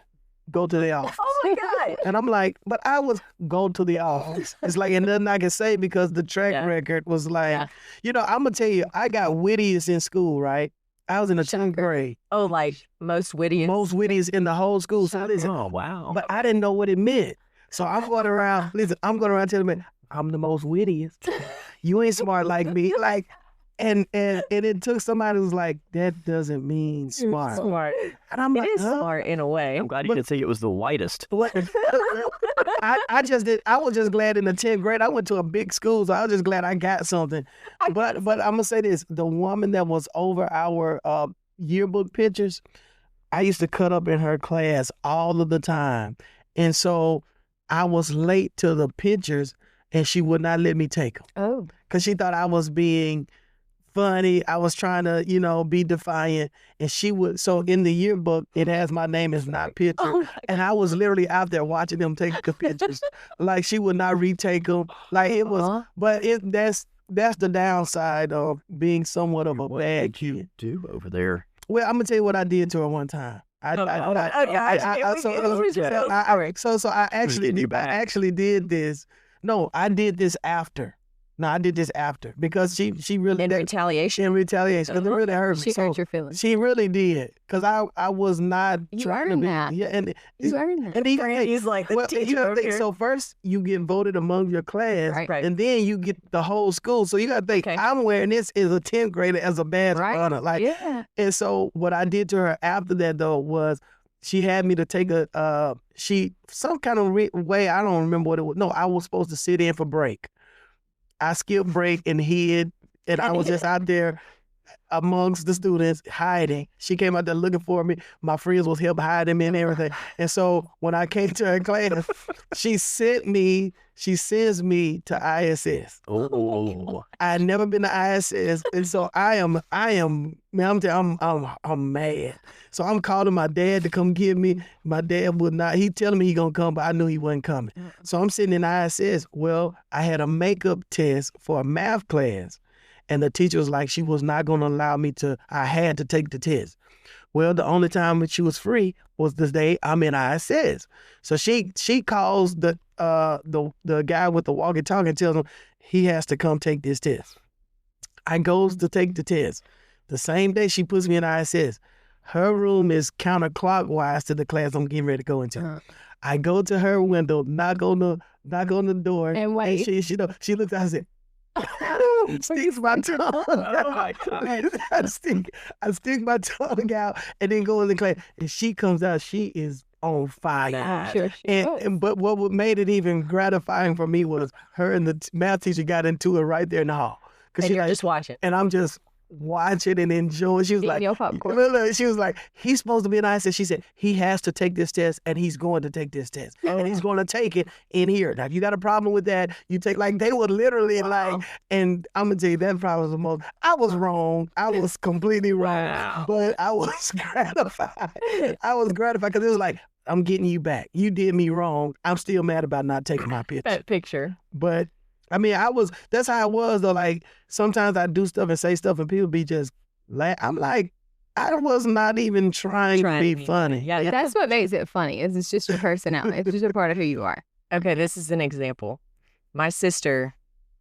go to the office. Oh my God. And I'm like, but I was go to the office. It's like, and nothing I can say because the track record was like, you know, I'm going to tell you, I got wittiest in school, right? I was in the 10th grade. Oh, like most wittiest? Most wittiest in the whole school. So Oh, wow. but I didn't know what it meant. So I'm going around, I'm going around telling them, I'm the most wittiest. You ain't smart like me. Like, and it took somebody who's like, that doesn't mean smart. Smart. And I'm It like, is smart in a way. I'm glad you didn't say it was the whitest. What? I was just glad in the 10th grade. I went to a big school, so I was just glad I got something. But I'm gonna say this: the woman that was over our yearbook pictures, I used to cut up in her class all of the time, and so I was late to the pictures, and she would not let me take them. Oh. Because she thought I was being funny. I was trying to, you know, be defiant. And she would, so in the yearbook, it has my name is not pictured. Oh and I was literally out there watching them take the pictures. Like she would not retake them. Like it was, but that's the downside of being somewhat of a bad kid. What did you do over there? Well, I'm going to tell you what I did to her one time. I actually did this. No, I did this after. No, I did this after because she really in retaliation. In retaliation, because it really hurt me. She hurt your feelings. She really did, because I was not You trying to earned be. that. Yeah, and You earned that. and He's like the teacher you know, over here. so first you get voted among your class, Right. and then you get the whole school. So you got to think, I'm wearing this as a 10th grader as a badge of honor, like. Yeah. And so what I did to her after that though was, she had me to take some kind of way, I don't remember what it was. No, I was supposed to sit in for break. I skipped break and hid, and I was just out there amongst the students hiding. She came out there looking for me. My friends was helping hide me and everything. And so when I came to her class, she sends me to ISS. Oh. I had never been to ISS, and so I'm mad. So I'm calling my dad to come get me. My dad would not. He telling me he gonna come, but I knew he wasn't coming. So I'm sitting in ISS. Well, I had a makeup test for a math class, and the teacher was like, she was not gonna allow me to. I had to take the test. Well, the only time that she was free was the day I'm in ISS. So she calls the guy with the walkie-talkie and tells him he has to come take this test. I goes to take the test. The same day she puts me in ISS. Her room is counterclockwise to the class I'm getting ready to go into. I go to her window, knock on the door, and wait. And she looks out and said, sticks my tongue. Oh my God. I stick my tongue out and then go in the class. And she comes out, she is on fire. Sure. But what made it even gratifying for me was her and the math teacher got into it right there in the hall. And you're just watching. And I'm just watching and enjoying. She was Eating like, your popcorn. she was like, he's supposed to be in ISS. She said, he has to take this test and he's going to take this test. And he's going to take it in here. Now, if you got a problem with that, you take, like, they were literally like, and I'm going to tell you, that probably was the most, I was wrong. I was completely wrong. But I was gratified. Because it was like, I'm getting you back. You did me wrong. I'm still mad about not taking my picture. That picture. But I mean, that's how I was though. Like sometimes I do stuff and say stuff and people be just I'm like, I was not even trying to be funny. Yeah, That's what makes it funny. It's just your personality. It's just a part of who you are. Okay, this is an example. My sister,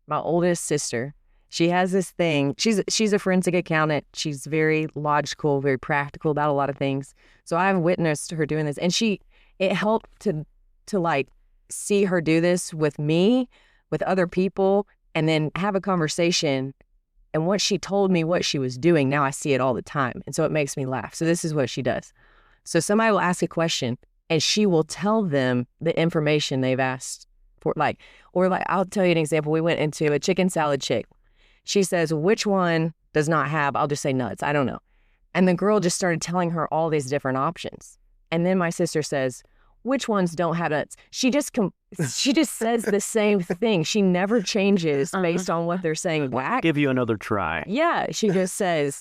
my oldest sister, she has this thing. She's a forensic accountant. She's very logical, very practical about a lot of things. So I've witnessed her doing this, and it helped to like see her do this with me, with other people, and then have a conversation. And once she told me what she was doing, now I see it all the time. And so it makes me laugh. So this is what she does. So somebody will ask a question and she will tell them the information they've asked for. I'll tell you an example. We went into a chicken salad chick. She says, which one does not have, I'll just say nuts. I don't know. And the girl just started telling her all these different options. And then my sister says, which ones don't have nuts? She just says the same thing. She never changes based on what they're saying back. Give you another try. Yeah, she just says,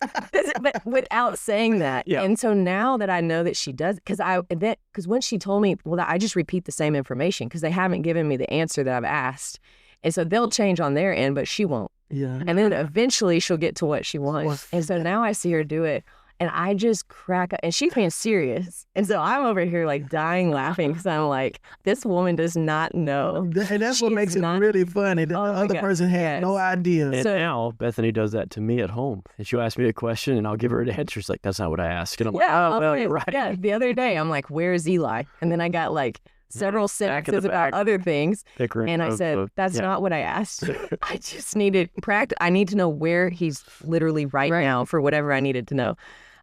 but without saying that. Yeah. And so now that I know that she does, because when she told me, well, I just repeat the same information because they haven't given me the answer that I've asked. And so they'll change on their end, but she won't. Yeah. And then eventually she'll get to what she wants. And so now I see her do it. And I just crack up. And she's being serious. And so I'm over here like dying laughing because I'm like, this woman does not know. And that's what makes it really funny. The other person has no idea. And now Bethany does that to me at home. And she'll ask me a question and I'll give her an answer. She's like, that's not what I asked. And I'm like, oh, well, you're right. Yeah, the other day I'm like, where's Eli? And then I got like several sentences about other things. And I said, that's not what I asked. I just needed practice. I need to know where he's literally right now for whatever I needed to know.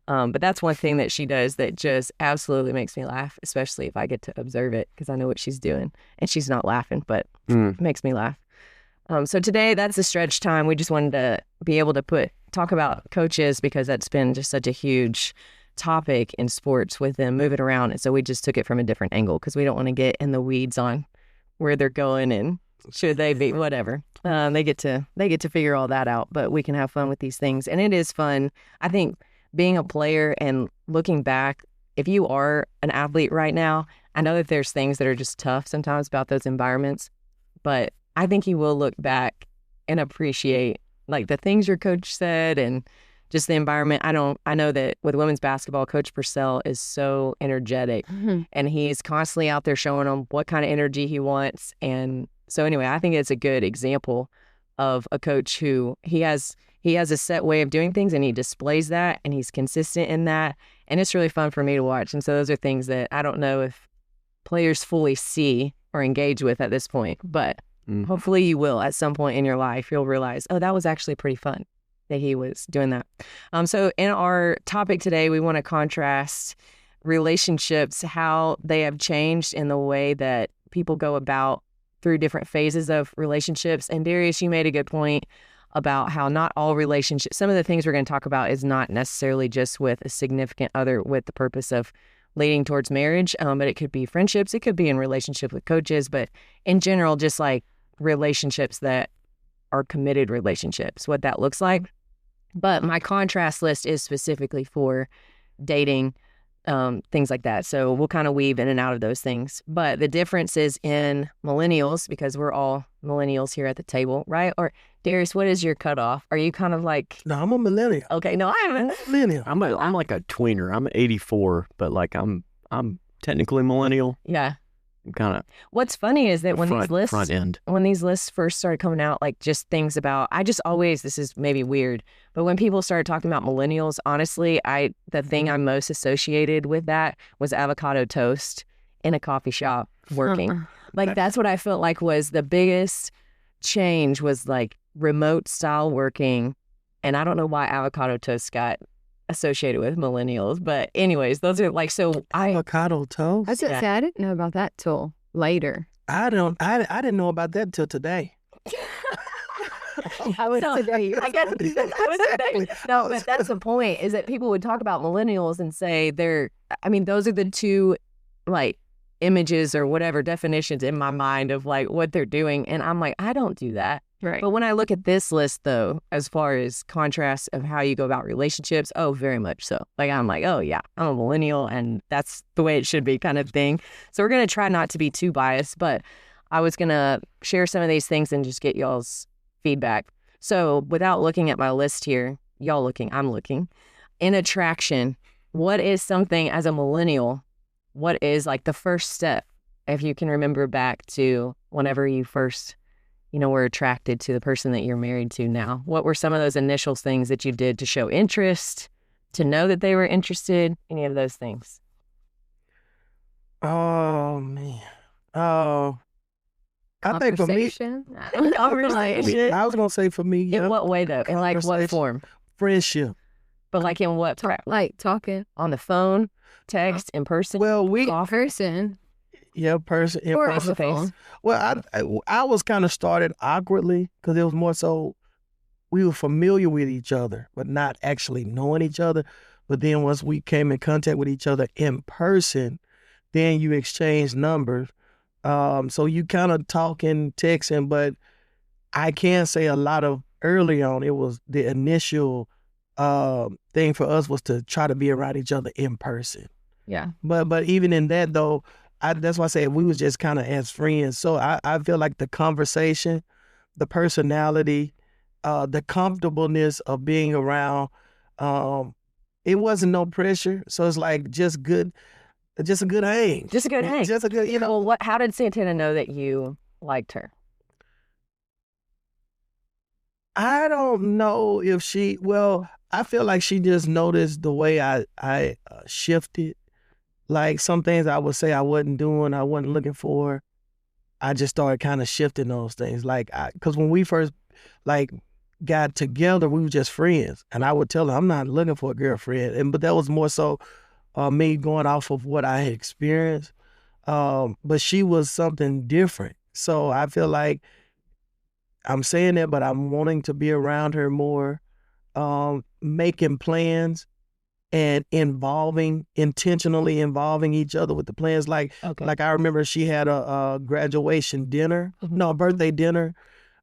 But that's one thing that she does that just absolutely makes me laugh, especially if I get to observe it because I know what she's doing. And she's not laughing, but it makes me laugh. So today, that's a stretch time. We just wanted to be able to talk about coaches because that's been just such a huge topic in sports with them moving around. And so we just took it from a different angle because we don't want to get in the weeds on where they're going and should they be, whatever. They get to figure all that out, but we can have fun with these things. And it is fun. I think being a player and looking back, if you are an athlete right now, I know that there's things that are just tough sometimes about those environments, but I think you will look back and appreciate like the things your coach said and just the environment. I know that with women's basketball, Coach Purcell is so energetic and he's constantly out there showing them what kind of energy he wants. And so anyway, I think it's a good example of a coach who he has a set way of doing things and he displays that and he's consistent in that. And it's really fun for me to watch. And so those are things that I don't know if players fully see or engage with at this point, but hopefully you will at some point in your life. You'll realize, oh, that was actually pretty fun that he was doing that. So in our topic today, we want to contrast relationships, how they have changed in the way that people go about through different phases of relationships. And Darius, you made a good point about how not all relationships, some of the things we're going to talk about is not necessarily just with a significant other with the purpose of leading towards marriage, but it could be friendships, it could be in relationship with coaches, but in general, just like relationships that are committed relationships, what that looks like. But my contrast list is specifically for dating, things like that. So we'll kind of weave in and out of those things. But the difference is in millennials, because we're all millennials here at the table, right? Or Darius, what is your cutoff? Are you kind of like... No, I'm a millennial. Okay, no, I'm a millennial. I'm like a tweener. I'm 84, but like I'm technically millennial. Yeah. Kind of. What's funny is that when these lists first started coming out, like just things about, this is maybe weird, but when people started talking about millennials, honestly, the thing I'm most associated with that was avocado toast in a coffee shop working. Like that's what I felt like was the biggest change, was like remote style working. And I don't know why avocado toast got associated with millennials, but anyways, those are like, so avocado toast. I was gonna say I didn't know about that till later. I didn't know about that till today. I was today. I guess today. No, but that's the point, is that people would talk about millennials and say those are the two like images or whatever definitions in my mind of like what they're doing, and I'm like, I don't do that. Right. But when I look at this list, though, as far as contrasts of how you go about relationships, oh, very much so. Like, I'm like, oh, yeah, I'm a millennial, and that's the way it should be, kind of thing. So we're going to try not to be too biased, but I was going to share some of these things and just get y'all's feedback. So without looking at my list here, y'all looking, I'm looking. In attraction, what is something as a millennial, what is like the first step, if you can remember back to whenever you first were attracted to the person that you're married to now? What were some of those initial things that you did to show interest, to know that they were interested, any of those things? Oh, man. Oh, I think for me, Conversation. I was going to say for me. In what way, though? In like what form? Friendship. But like in what? Like talking. On the phone, text, in person? Well, person. Yeah, person. Or on the phone. Well, I was kind of started awkwardly because it was more so we were familiar with each other, but not actually knowing each other. But then once we came in contact with each other in person, then you exchange numbers. So you kind of talking, texting, but I can say a lot of early on, it was the initial thing for us was to try to be around each other in person. Yeah. But even in that though, that's why I say we was just kind of as friends. So I feel like the conversation the personality, the comfortableness of being around. It wasn't no pressure, so it's like just a good hang. Just a good hang. Just a good, you know. Well, how did Santana know that you liked her? I don't know if she. Well, I feel like she just noticed the way I shifted. Like some things I would say I wasn't doing, I wasn't looking for. I just started kind of shifting those things. Like, because when we first like got together, we were just friends, and I would tell her I'm not looking for a girlfriend, but that was more so me going off of what I had experienced. But she was something different, so I feel like I'm saying that, but I'm wanting to be around her more, making plans and intentionally involving each other with the plans. Like I remember she had a graduation dinner, a birthday dinner.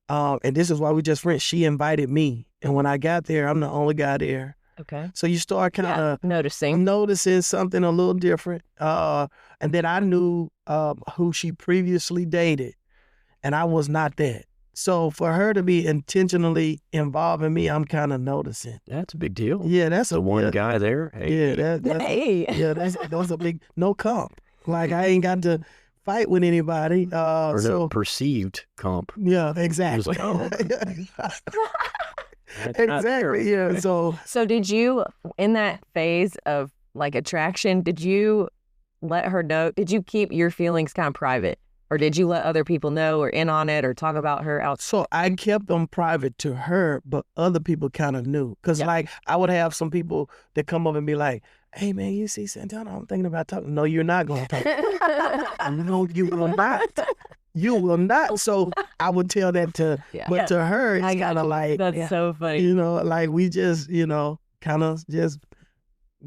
And this is why we just friends. She invited me. And when I got there, I'm the only guy there. Okay. So you start kind of noticing something a little different. And then I knew who she previously dated, and I was not that. So for her to be intentionally involving me, I'm kind of noticing. That's a big deal. Yeah, that's the one guy there. Hey. Yeah, that was a big no comp. Like I ain't got to fight with anybody. Or so no perceived comp. Yeah, exactly. It was like, exactly. Yeah. So did you, in that phase of like attraction, did you let her know? Did you keep your feelings kind of private? Or did you let other people know or in on it or talk about her out? So I kept them private to her, but other people kind of knew. Because like I would have some people that come up and be like, hey, man, you see Santana? I'm thinking about talking. No, you're not going to talk. No, you will not. You will not. So I would tell that to, but to her, it's kind of like. That's so funny. You know, like we just, kind of just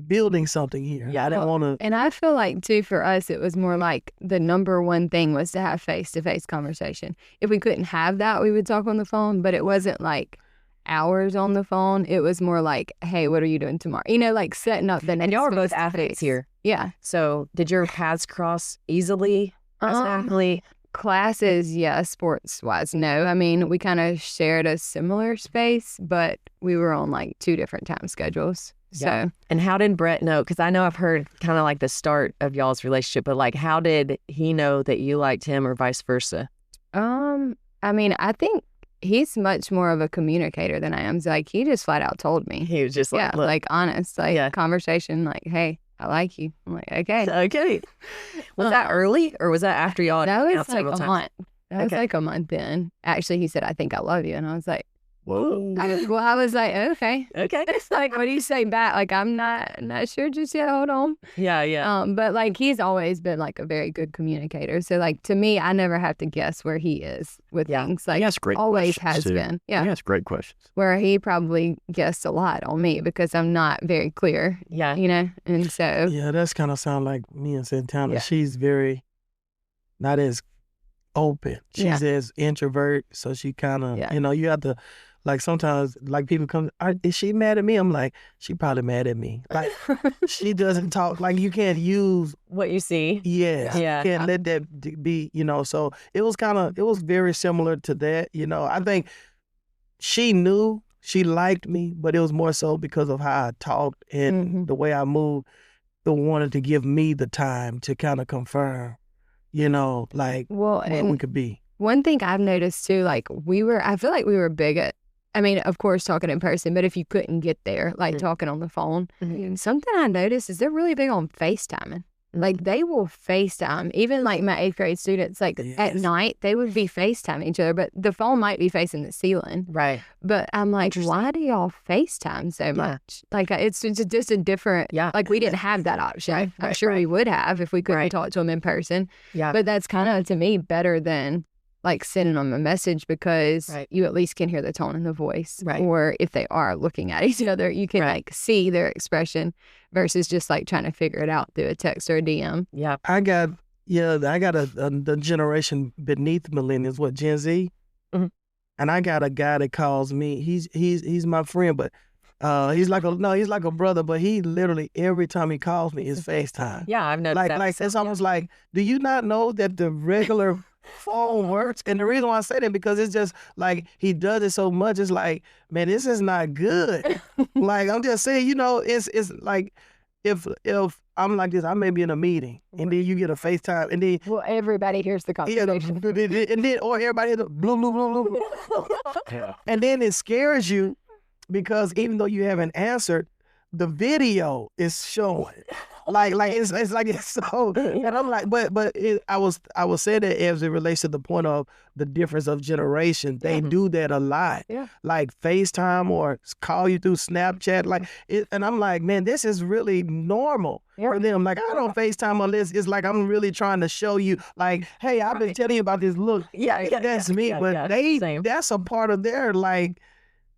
building something here. Yeah, I didn't want to. And I feel like too, for us, it was more like the number one thing was to have face-to-face conversation. If we couldn't have that, we would talk on the phone, but it wasn't like hours on the phone. It was more like, hey, what are you doing tomorrow? Like setting up the next. And y'all are both athletes here. Yeah. So did your paths cross easily as an athlete? Classes, yeah. Sports-wise, no. I mean, we kind of shared a similar space, but we were on like 2 different time schedules. Yeah. So, and how did Brett know? Because I know I've heard kind of like the start of y'all's relationship, but like, how did he know that you liked him or vice versa? I mean, I think he's much more of a communicator than I am. So, like, he just flat out told me. He was just like, look. Like honest, like conversation, like, hey, I like you. I'm like, okay. Okay. Was that early or was that after y'all? That was like a month. That was like a month in. Actually, he said, I think I love you. And I was like, whoa. I was like, okay. It's like, what do you say back? Like, I'm not sure just yet. Hold on. Yeah. But like, he's always been like a very good communicator. So like, to me, I never have to guess where he is with things. Like, he asks great always questions has too. been. Yeah. He asks great questions. Where he probably guessed a lot on me because I'm not very clear. Yeah. And so. Yeah, that's kind of sound like me and Santana. Yeah. She's very, not as open. She's as introvert. So she kind of, you have to. Like sometimes, like people come, is she mad at me? I'm like, she probably mad at me. Like she doesn't talk. Like you can't use what you see. Yeah. You can't let that be. So it was very similar to that. I think she knew she liked me, but it was more so because of how I talked and the way I moved. They wanted to give me the time to kind of confirm, like what we could be. One thing I've noticed too, like I feel like we were big at. I mean, of course, talking in person, but if you couldn't get there, like talking on the phone, something I noticed is they're really big on FaceTiming. Like they will FaceTime. Even like my 8th grade students, like at night, they would be FaceTiming each other, but the phone might be facing the ceiling. Right. But I'm like, why do y'all FaceTime so much? Like it's just a different, like we didn't have that option. I'm sure we would have if we couldn't talk to them in person. Yeah. But that's kind of, to me, better than like sending them a message because you at least can hear the tone in the voice. Right. Or if they are looking at each other, you can like see their expression versus just like trying to figure it out through a text or a DM. Yeah. I got the generation beneath millennials, what, Gen Z? Mm-hmm. And I got a guy that calls me, he's my friend, but he's like a brother, but he literally every time he calls me is FaceTime. Yeah, I've noticed that. Like it's almost like, do you not know that the regular phone works. And the reason why I say that, because it's just like he does it so much. It's like, man, this is not good. Like, I'm just saying, it's like if I'm like this, I may be in a meeting, and then you get a FaceTime, and then everybody hears the conversation. and then or everybody hears the blue, blue, blue, blue. Yeah. And then it scares you because even though you haven't answered, the video is showing. Like it's like it's so, and I'm like, I was saying that as it relates to the point of the difference of generation. They do that a lot, like FaceTime or call you through Snapchat, like it, and I'm like, man, this is really normal for them. Like, I don't FaceTime unless it's like I'm really trying to show you, like, hey, I've been telling you about this. Look, that's me, but that's a part of their like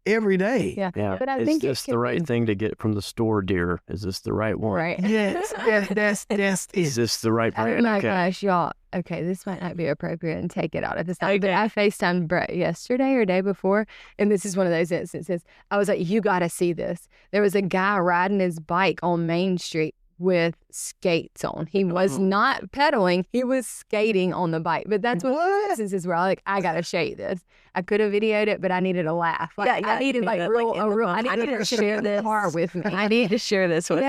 every day. Yeah. But I Is think this the right thing to get from the store, dear? Is this the right one? Right. Yes, that's Is this the right Oh brand? my gosh, y'all. Okay, this might not be appropriate and take it out at this time. But I FaceTimed Brett yesterday or day before, and this is one of those instances. I was like, you got to see this. There was a guy riding his bike on Main Street with skates on. He was not pedaling. He was skating on the bike. But that's what instances where I got to show you this. I could have videoed it, but I needed a laugh. Like, I needed I needed to share this car with me. I need to share this with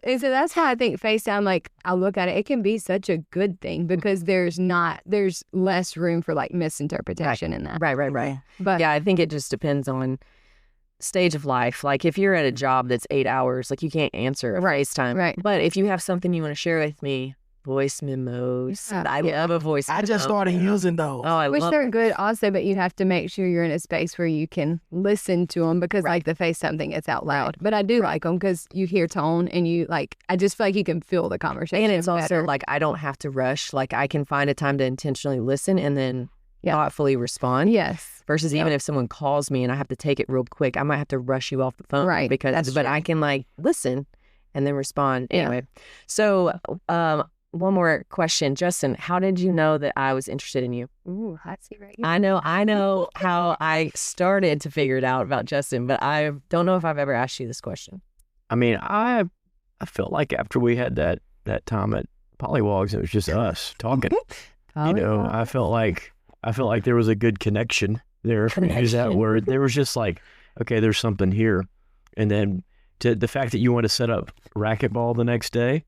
And so that's how I think FaceTime, like, I look at it, it can be such a good thing because there's less room for like misinterpretation in that. Right. But Yeah, I think it just depends on stage of life. Like, if you're at a job that's 8 hours, like, you can't answer a FaceTime. Right. But if you have something you want to share with me, voice memos. Yeah. I love a voice memo. I just started using those. Oh, I which love they're good also, but you have to make sure you're in a space where you can listen to them because like the FaceTime thing, it's out loud. But I do like them because you hear tone and you like, I just feel like you can feel the conversation. And it's also better. like, I don't have to rush. Like, I can find a time to intentionally listen and then thoughtfully respond. Yes. Versus even if someone calls me and I have to take it real quick, I might have to rush you off the phone. Right. Because, but I can like listen and then respond. Anyway. So, one more question. Justin, how did you know that I was interested in you? Ooh, hot seat right here. I know how I started to figure it out about Justin, but I don't know if I've ever asked you this question. I mean, I felt like after we had that time at Polywogs, it was just us talking. I felt like there was a good connection there. If you use that word, there was just like, okay, there's something here. And then the fact that you want to set up racquetball the next day,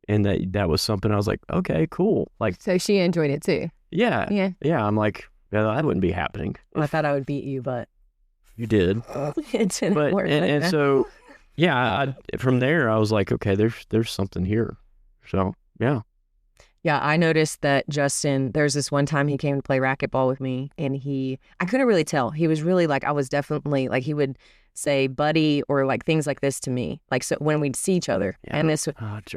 and that was something I was like, okay, cool. Like, so she enjoyed it too. Yeah. I'm like, that wouldn't be happening. I thought I would beat you, but you did. It didn't work. And so, from there I was like, okay, there's something here. So yeah. Yeah, I noticed that Justin, there's this one time he came to play racquetball with me, and I couldn't really tell. He was really like, I was definitely like, he would say buddy or like things like this to me. Like, so when we'd see each other and and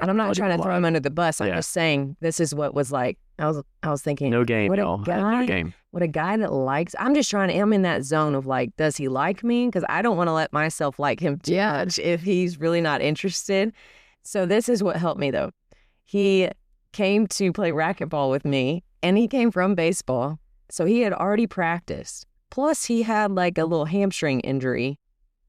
I'm not trying to throw him under the bus. I'm just saying this is what was like. I was thinking, no game, what no game. What a guy that likes. I'm in that zone of like, does he like me? Because I don't want to let myself like him too much if he's really not interested. So this is what helped me though. He came to play racquetball with me, and he came from baseball. So he had already practiced. Plus he had like a little hamstring injury,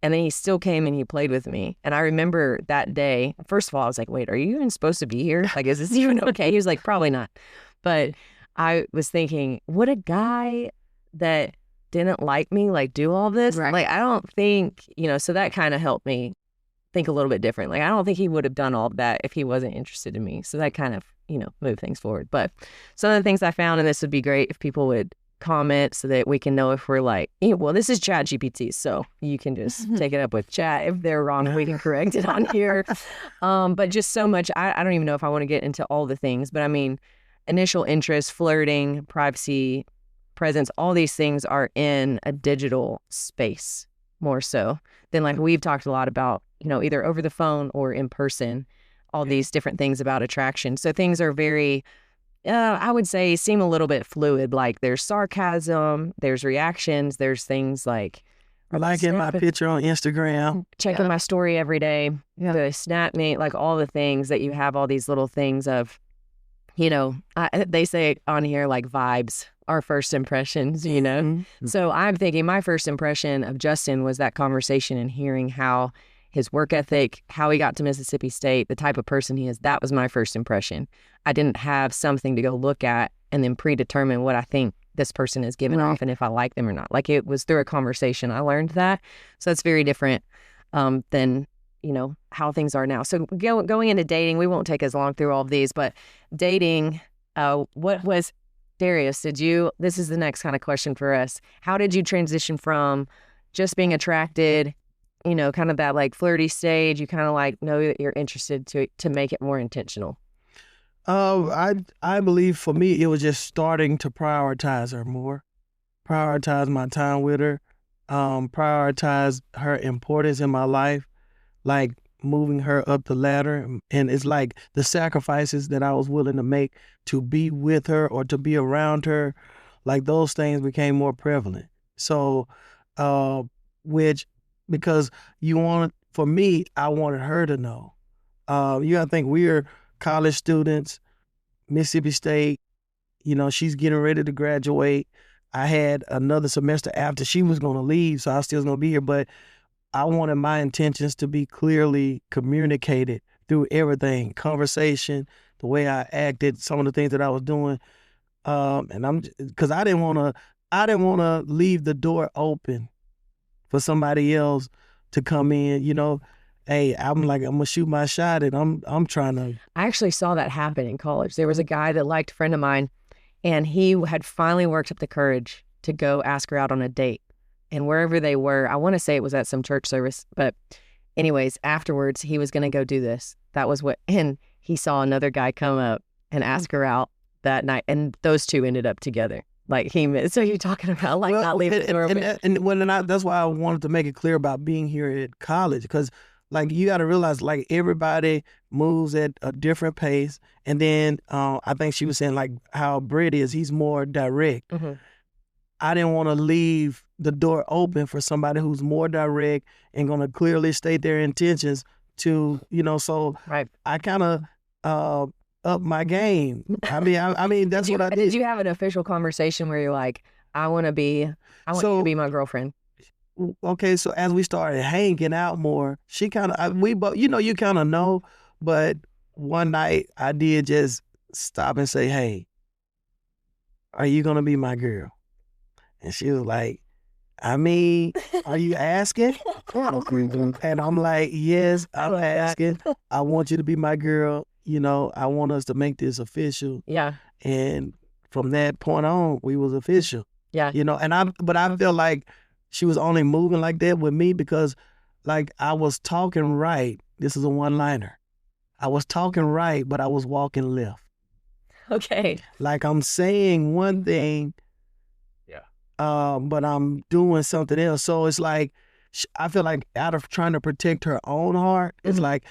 and then he still came and he played with me. And I remember that day, first of all, I was like, wait, are you even supposed to be here? Like, is this even okay? He was like, probably not. But I was thinking, what a guy that didn't like me, like do all this. Right. Like, I don't think, so that kind of helped me think a little bit different. Like, I don't think he would have done all of that if he wasn't interested in me. So that kind of, move things forward. But some of the things I found, and this would be great if people would comment so that we can know if we're like, well, this is Chat GPT, so you can just take it up with Chat. If they're wrong, we can correct it on here. But just so much, I don't even know if I want to get into all the things, but I mean, initial interest, flirting, privacy, presence, all these things are in a digital space more so than like we've talked a lot about, either over the phone or in person, all these different things about attraction. So things are very, I would say, seem a little bit fluid. Like there's sarcasm, there's reactions, there's things like liking my picture on Instagram, checking my story every day, the snap me, like all the things that you have, all these little things of, they say on here like vibes are first impressions, So I'm thinking my first impression of Justin was that conversation and hearing how his work ethic, how he got to Mississippi State, the type of person he is. That was my first impression. I didn't have something to go look at and then predetermine what I think this person is giving off and if I like them or not. Like, it was through a conversation I learned that. So it's very different than, you know, how things are now. So going into dating, we won't take as long through all of these, but dating, what was, Darius, this is the next kind of question for us. How did you transition from just being attracted, you know, kind of that like flirty stage, you kind of like know that you're interested to make it more intentional? I believe for me, it was just starting to prioritize her more, prioritize my time with her, prioritize her importance in my life, like moving her up the ladder. And it's like the sacrifices that I was willing to make to be with her or to be around her, like those things became more prevalent. So, because for me, I wanted her to know. You gotta think, we're college students, Mississippi State, you know, she's getting ready to graduate. I had another semester after she was going to leave, so I still was going to be here, but I wanted my intentions to be clearly communicated through everything, conversation, the way I acted, some of the things that I was doing. Because I didn't want to leave the door open for somebody else to come in, you know. Hey, I'm gonna shoot my shot, and I'm trying to. I actually saw that happen in college. There was a guy that liked a friend of mine, and he had finally worked up the courage to go ask her out on a date. And wherever they were, I want to say it was at some church service, but anyways, afterwards he was gonna go do this. That was and he saw another guy come up and ask her out that night, and those two ended up together. Like so you're talking about like not leaving the door open. That's why I wanted to make it clear about being here at college, because. Like, you got to realize, like, everybody moves at a different pace. And then I think she was saying, like, how Brett is, he's more direct. Mm-hmm. I didn't want to leave the door open for somebody who's more direct and going to clearly state their intentions to, you know, so right. I kind of up my game. I mean, that's what I did. Did you have an official conversation where you're like, I want you to be my girlfriend? Okay, so as we started hanging out more, she kind of, we both, you know, you kind of know, but one night I did just stop and say, hey, are you going to be my girl? And she was like, I mean, are you asking? And I'm like, yes, I'm asking. I want you to be my girl. You know, I want us to make this official. Yeah. And from that point on, we was official. Yeah. You know, but I feel like she was only moving like that with me because, like, I was talking right. This is a one-liner. I was talking right, but I was walking left. Okay. Like, I'm saying one thing, but I'm doing something else. So it's like, I feel like out of trying to protect her own heart, it's like,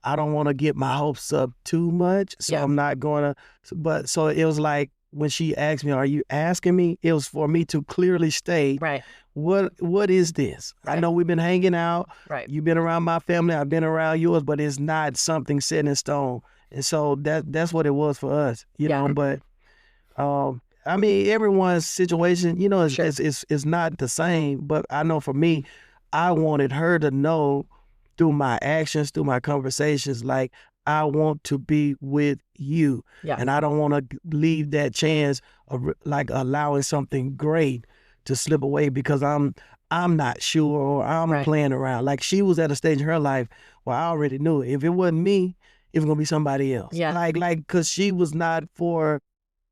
I don't want to get my hopes up too much, so I'm not going to. But so it was like, when she asked me, are you asking me? It was for me to clearly state, right. What is this? Right. I know we've been hanging out. Right. You've been around my family. I've been around yours, but it's not something set in stone. And so that's what it was for us, you know. But I mean, everyone's situation, you know, is not the same. But I know for me, I wanted her to know through my actions, through my conversations, like, I want to be with you. Yeah. And I don't want to leave that chance of, like, allowing something great to slip away because I'm not sure or I'm playing around. Like, she was at a stage in her life where I already knew if it wasn't me, it was going to be somebody else. Yeah. Like, because she was not for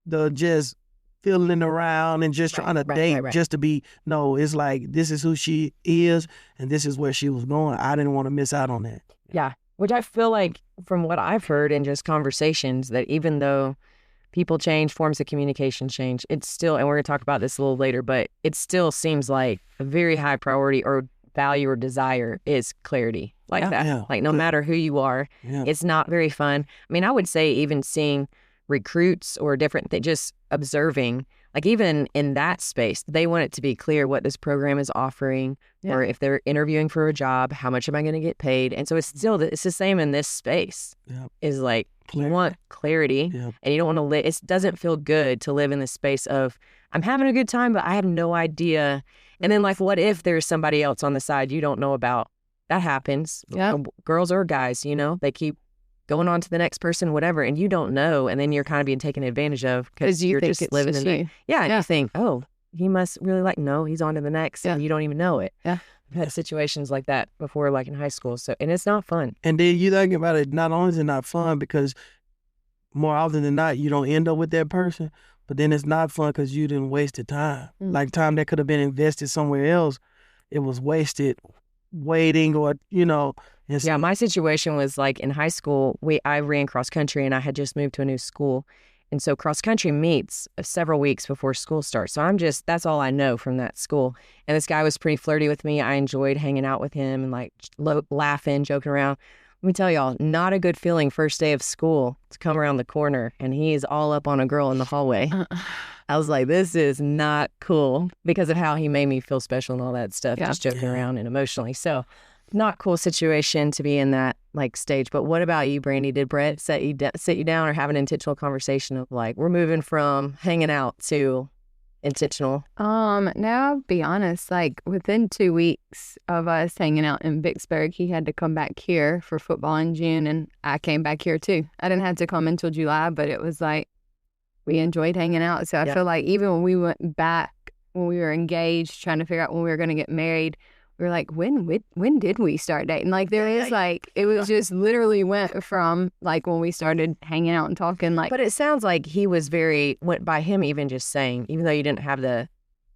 the just fiddling around and just trying to date just to be, no, it's like, this is who she is and this is where she was going. I didn't want to miss out on that. Yeah. Which I feel like, from what I've heard in just conversations, that even though people change, forms of communication change, it's still, and we're going to talk about this a little later, but it still seems like a very high priority or value or desire is clarity like that. Yeah. Like, no matter who you are, it's not very fun. I mean, I would say even seeing recruits or different things, just observing, like, even in that space, they want it to be clear what this program is offering, or if they're interviewing for a job, how much am I going to get paid? And so it's the same in this space. Is like, you want clarity, and you don't want to live. It doesn't feel good to live in this space of, I'm having a good time, but I have no idea. And then, like, what if there's somebody else on the side you don't know about? that happens. Yeah. Girls or guys, you know, they keep going on to the next person, whatever, and you don't know, and then you're kind of being taken advantage of because you you're think just it's living just in you. it. Yeah, and you think, oh, he must really like, no, he's on to the next, Yeah. and you don't even know it. Yeah. I've had situations like that before, like in high school, so, and it's not fun. And then you think about it, not only is it not fun because more often than not, you don't end up with that person, but then it's not fun because you didn't waste the time. Like time that could have been invested somewhere else, it was wasted waiting or, you know. Yeah, my situation was like in high school, I ran cross country and I had just moved to a new school. And so cross country meets several weeks before school starts. So that's all I know from that school. And this guy was pretty flirty with me. I enjoyed hanging out with him and like laughing, joking around. Let me tell y'all, not a good feeling first day of school to come around the corner and he is all up on a girl in the hallway. I was like, this is not cool because of how he made me feel special and all that stuff, just joking around and emotionally. So not cool situation to be in that like stage. But what about you, Brandy? Did Brett sit you down or have an intentional conversation of like, we're moving from hanging out to intentional? Now I'll be honest, like within 2 weeks of us hanging out in Vicksburg, he had to come back here for football in June, and I came back here too. I didn't have to come until July, but it was like we enjoyed hanging out. So I feel like even when we went back, when we were engaged, trying to figure out when we were going to get married, we were like, when did we start dating? Like there is like, it was just literally went from like when we started hanging out and talking like. But it sounds like he was went by him even just saying, even though you didn't have the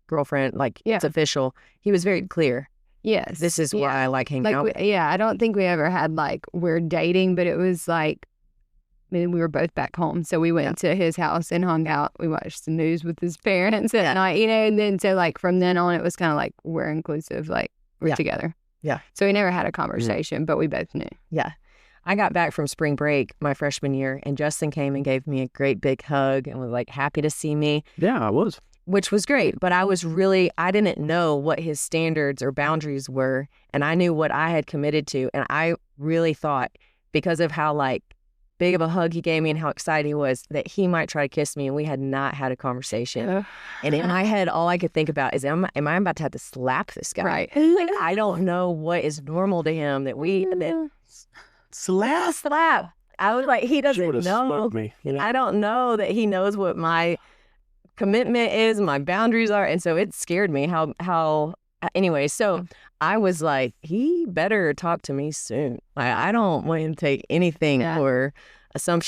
girlfriend, like it's official, he was very clear. Yes. This is why I like hanging out. I don't think we ever had like, we're dating, but it was like, I mean, we were both back home. So we went to his house and hung out. We watched the news with his parents at night, you know, and then so like from then on, it was kind of like, we're inclusive, like we're together. Yeah. So we never had a conversation, but we both knew. Yeah. I got back from spring break my freshman year and Justin came and gave me a great big hug and was like happy to see me. Yeah, I was. Which was great. But I didn't know what his standards or boundaries were. And I knew what I had committed to. And I really thought because of how like big of a hug he gave me and how excited he was that he might try to kiss me, and we had not had a conversation. And in my head, all I could think about is, am I about to have to slap this guy? Right. Like, I don't know what is normal to him that we slap. I was like, he doesn't know. Me, you know? I don't know that he knows what my commitment is, my boundaries are, and so it scared me. How anyway, so I was like, he better talk to me soon. I don't want him to take anything or assume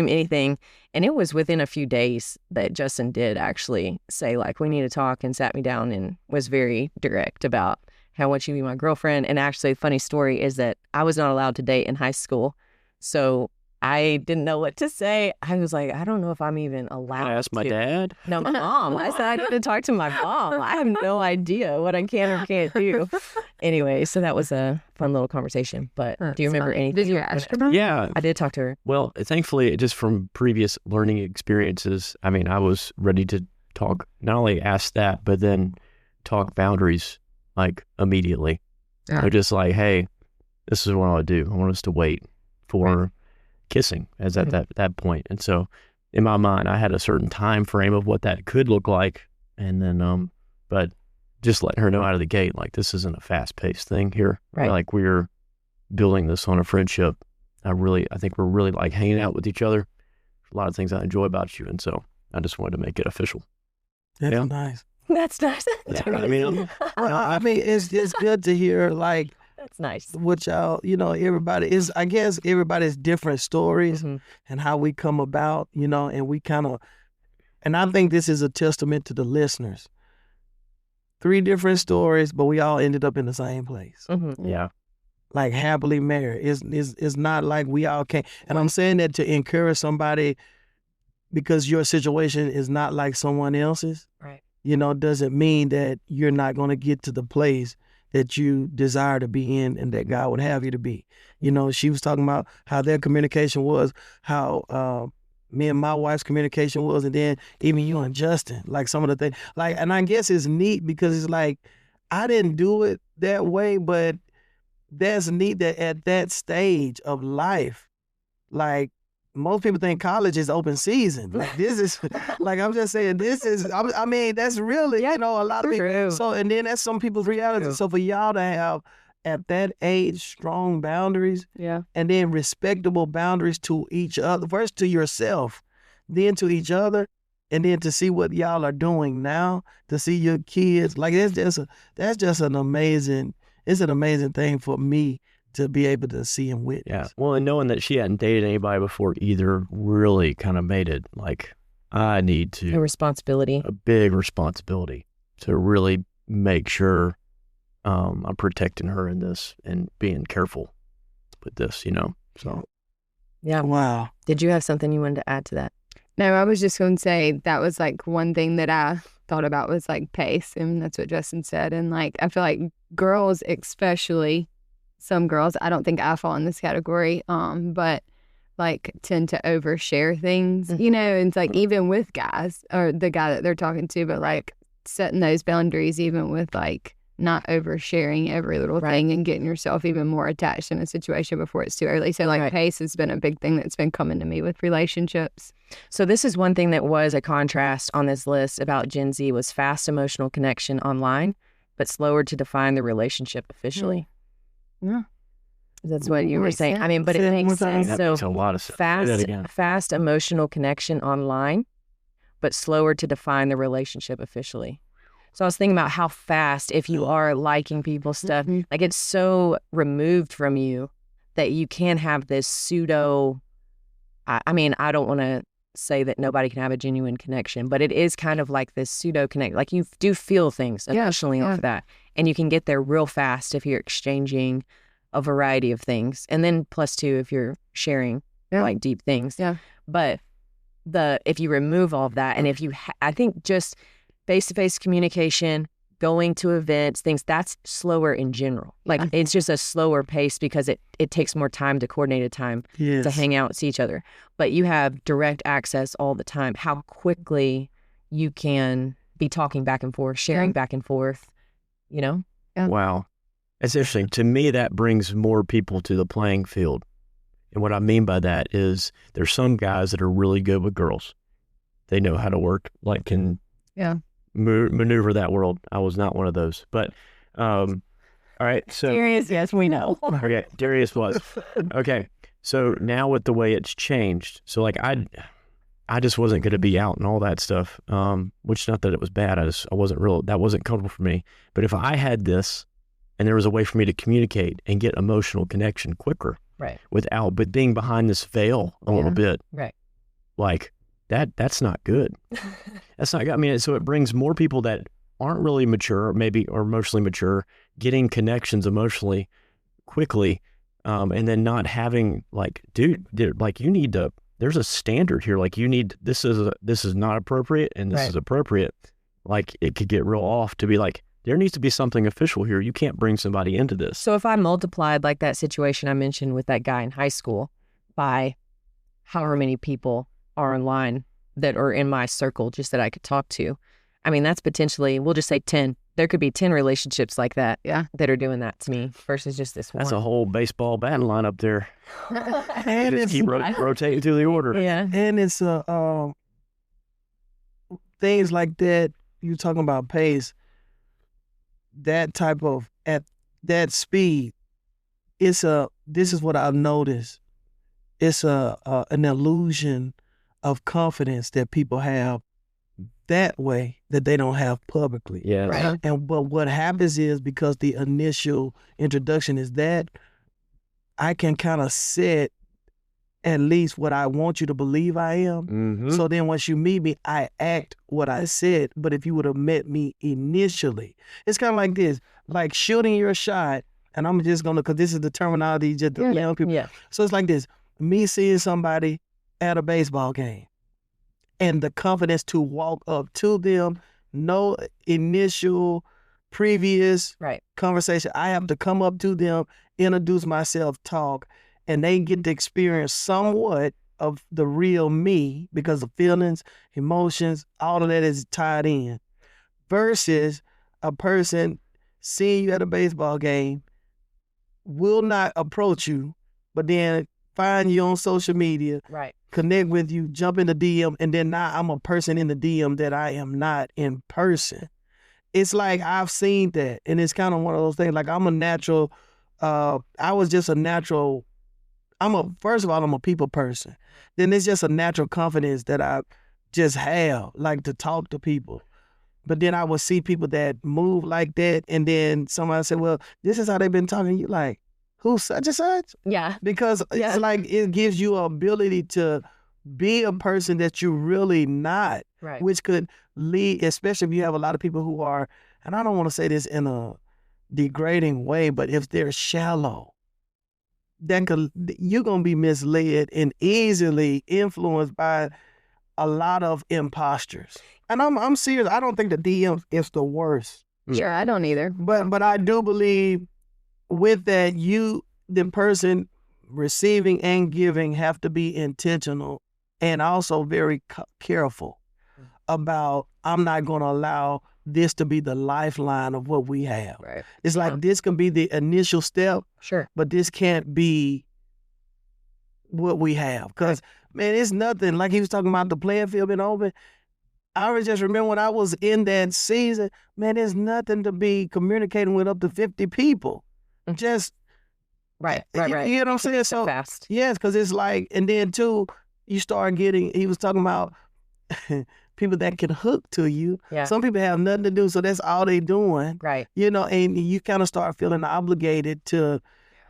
anything. And it was within a few days that Justin did actually say, like, we need to talk, and sat me down and was very direct about how much you be my girlfriend. And actually, the funny story is that I was not allowed to date in high school. So I didn't know what to say. I was like, I don't know if I'm even allowed I asked my dad. No, my mom. I said I need to talk to my mom. I have no idea what I can or can't do. Anyway, so that was a fun little conversation. But do you remember anything? Did you ask her? Yeah. I did talk to her. Well, thankfully, just from previous learning experiences, I mean, I was ready to talk, not only ask that, but then talk boundaries like immediately. Yeah. So just like, hey, this is what I want to do. I want us to wait for kissing as at that point. And so in my mind, I had a certain time frame of what that could look like. And then, but just letting her know out of the gate, like, this isn't a fast paced thing here. Right. Like, we're building this on a friendship. I think we're really like hanging out with each other. A lot of things I enjoy about you. And so I just wanted to make it official. That's nice. That's nice. I mean, it's good to hear, like, that's nice. What y'all, I guess everybody's different stories and how we come about, and we and I think this is a testament to the listeners. 3 different stories, but we all ended up in the same place. Yeah. Like happily married. It's not like we all can't. And I'm saying that to encourage somebody because your situation is not like someone else's. Right. Doesn't mean that you're not going to get to the place that you desire to be in and that God would have you to be. She was talking about how their communication was, how me and my wife's communication was, and then even you and Justin, like some of the things. Like, and I guess it's neat because it's like, I didn't do it that way, but that's neat that at that stage of life, like, most people think college is open season. Like, this is, like, I'm just saying, I mean, that's really, a lot of people. True. So, and then that's some people's reality. True. So for y'all to have at that age, strong boundaries, Yeah. and then respectable boundaries to each other, first to yourself, then to each other, and then to see what y'all are doing now, to see your kids. Like that's just an amazing thing for me to be able to see and witness. Yeah. Well, and knowing that she hadn't dated anybody before either really kind of made it like I need A to responsibility. a big responsibility to really make sure I'm protecting her in this and being careful with this, So Yeah. Wow. Did you have something you wanted to add to that? No, I was just going to say that was like one thing that I thought about was like pace. And that's what Justin said. And like, I feel like girls, especially some girls, I don't think I fall in this category, but like tend to overshare things, and it's like even with guys or the guy that they're talking to, but like setting those boundaries, even with like not oversharing every little thing and getting yourself even more attached in a situation before it's too early. So like pace has been a big thing that's been coming to me with relationships. So this is one thing that was a contrast on this list about Gen Z was fast emotional connection online, but slower to define the relationship officially. Yeah. That's what you were Makes saying. sense. I mean, but it makes sense. that So makes a lot of sense. Say that again. fast emotional connection online, but slower to define the relationship officially. So I was thinking about how fast, if you are liking people's stuff, like it's so removed from you that you can have this pseudo, I mean, I don't want to say that nobody can have a genuine connection, but it is kind of like this pseudo connect. Like you do feel things emotionally off of that. And you can get there real fast if you're exchanging a variety of things. And then plus two, if you're sharing like deep things. Yeah. But if you remove all of that, and if you, I think just face-to-face communication, going to events, things, that's slower in general. Like it's just a slower pace because it takes more time to coordinate a time to hang out and see each other. But you have direct access all the time. How quickly you can be talking back and forth, sharing back and forth, Yeah. Wow. That's interesting. To me, that brings more people to the playing field. And what I mean by that is there's some guys that are really good with girls. They know how to work, like can maneuver that world. I was not one of those. But, all right. So Serious, yes, we know. Okay, Darius was. Okay, so now with the way it's changed, so like I just wasn't going to be out and all that stuff, which not that it was bad, I wasn't that wasn't comfortable for me. But if I had this and there was a way for me to communicate and get emotional connection quicker but being behind this veil a little bit, like that's not good. That's not good. I mean, so it brings more people that aren't really mature, or emotionally mature, getting connections emotionally quickly, and then not having like, dude, like you need to. There's a standard here. Like you need. This is not appropriate, and this is appropriate. Like it could get real off to be like, there needs to be something official here. You can't bring somebody into this. So if I multiplied like that situation I mentioned with that guy in high school by however many people are online that are in my circle just that I could talk to, I mean, that's potentially, we'll just say 10. There could be 10 relationships like that that are doing that to me versus just this one. That's a whole baseball batting line up there. And just keep rotating through the order. Yeah. And it's things like that, you're talking about pace, that type of, at that speed, this is what I've noticed. It's an illusion of confidence that people have that way that they don't have publicly. Yeah. Right. But what happens is, because the initial introduction is that, I can kind of set at least what I want you to believe I am. Mm-hmm. So then once you meet me, I act what I said. But if you would have met me initially, it's kind of like this, like shooting your shot. And I'm just going to, because this is the terminology just the young people. Yeah. So it's like this, me seeing somebody at a baseball game and the confidence to walk up to them, no initial previous conversation. I have to come up to them, introduce myself, talk, and they get to experience somewhat of the real me because of feelings, emotions, all of that is tied in. Versus a person seeing you at a baseball game will not approach you, but then find you on social media, connect with you, jump in the DM, and then now I'm a person in the DM that I am not in person. It's like I've seen that, and it's kind of one of those things, like I'm a natural I was just a natural. First of all, I'm a people person. Then it's just a natural confidence that I just have, like to talk to people. But then I would see people that move like that, and then somebody said, "Well, this is how they've been talking." You like, who's such and such? Yeah. Because it's like it gives you an ability to be a person that you're really not, Right. which could lead, especially if you have a lot of people who are, and I don't want to say this in a degrading way, but if they're shallow, you're gonna be misled and easily influenced by a lot of imposters. And I'm serious. I don't think the DM is the worst. Sure, I don't either. But I do believe with that, the person receiving and giving have to be intentional and also very careful about, I'm not going to allow this to be the lifeline of what we have. Right. It's like this can be the initial step, Sure. but this can't be what we have. Because, man, it's nothing. Like he was talking about the playing field being open. I just remember when I was in that season, man, there's nothing to be communicating with up to 50 people. Just Right. You know what I'm saying? So fast. Yes, because it's like, and then too, you start getting, he was talking about people that can hook to you. Yeah. Some people have nothing to do, so that's all they doing. Right. You know, and you kind of start feeling obligated to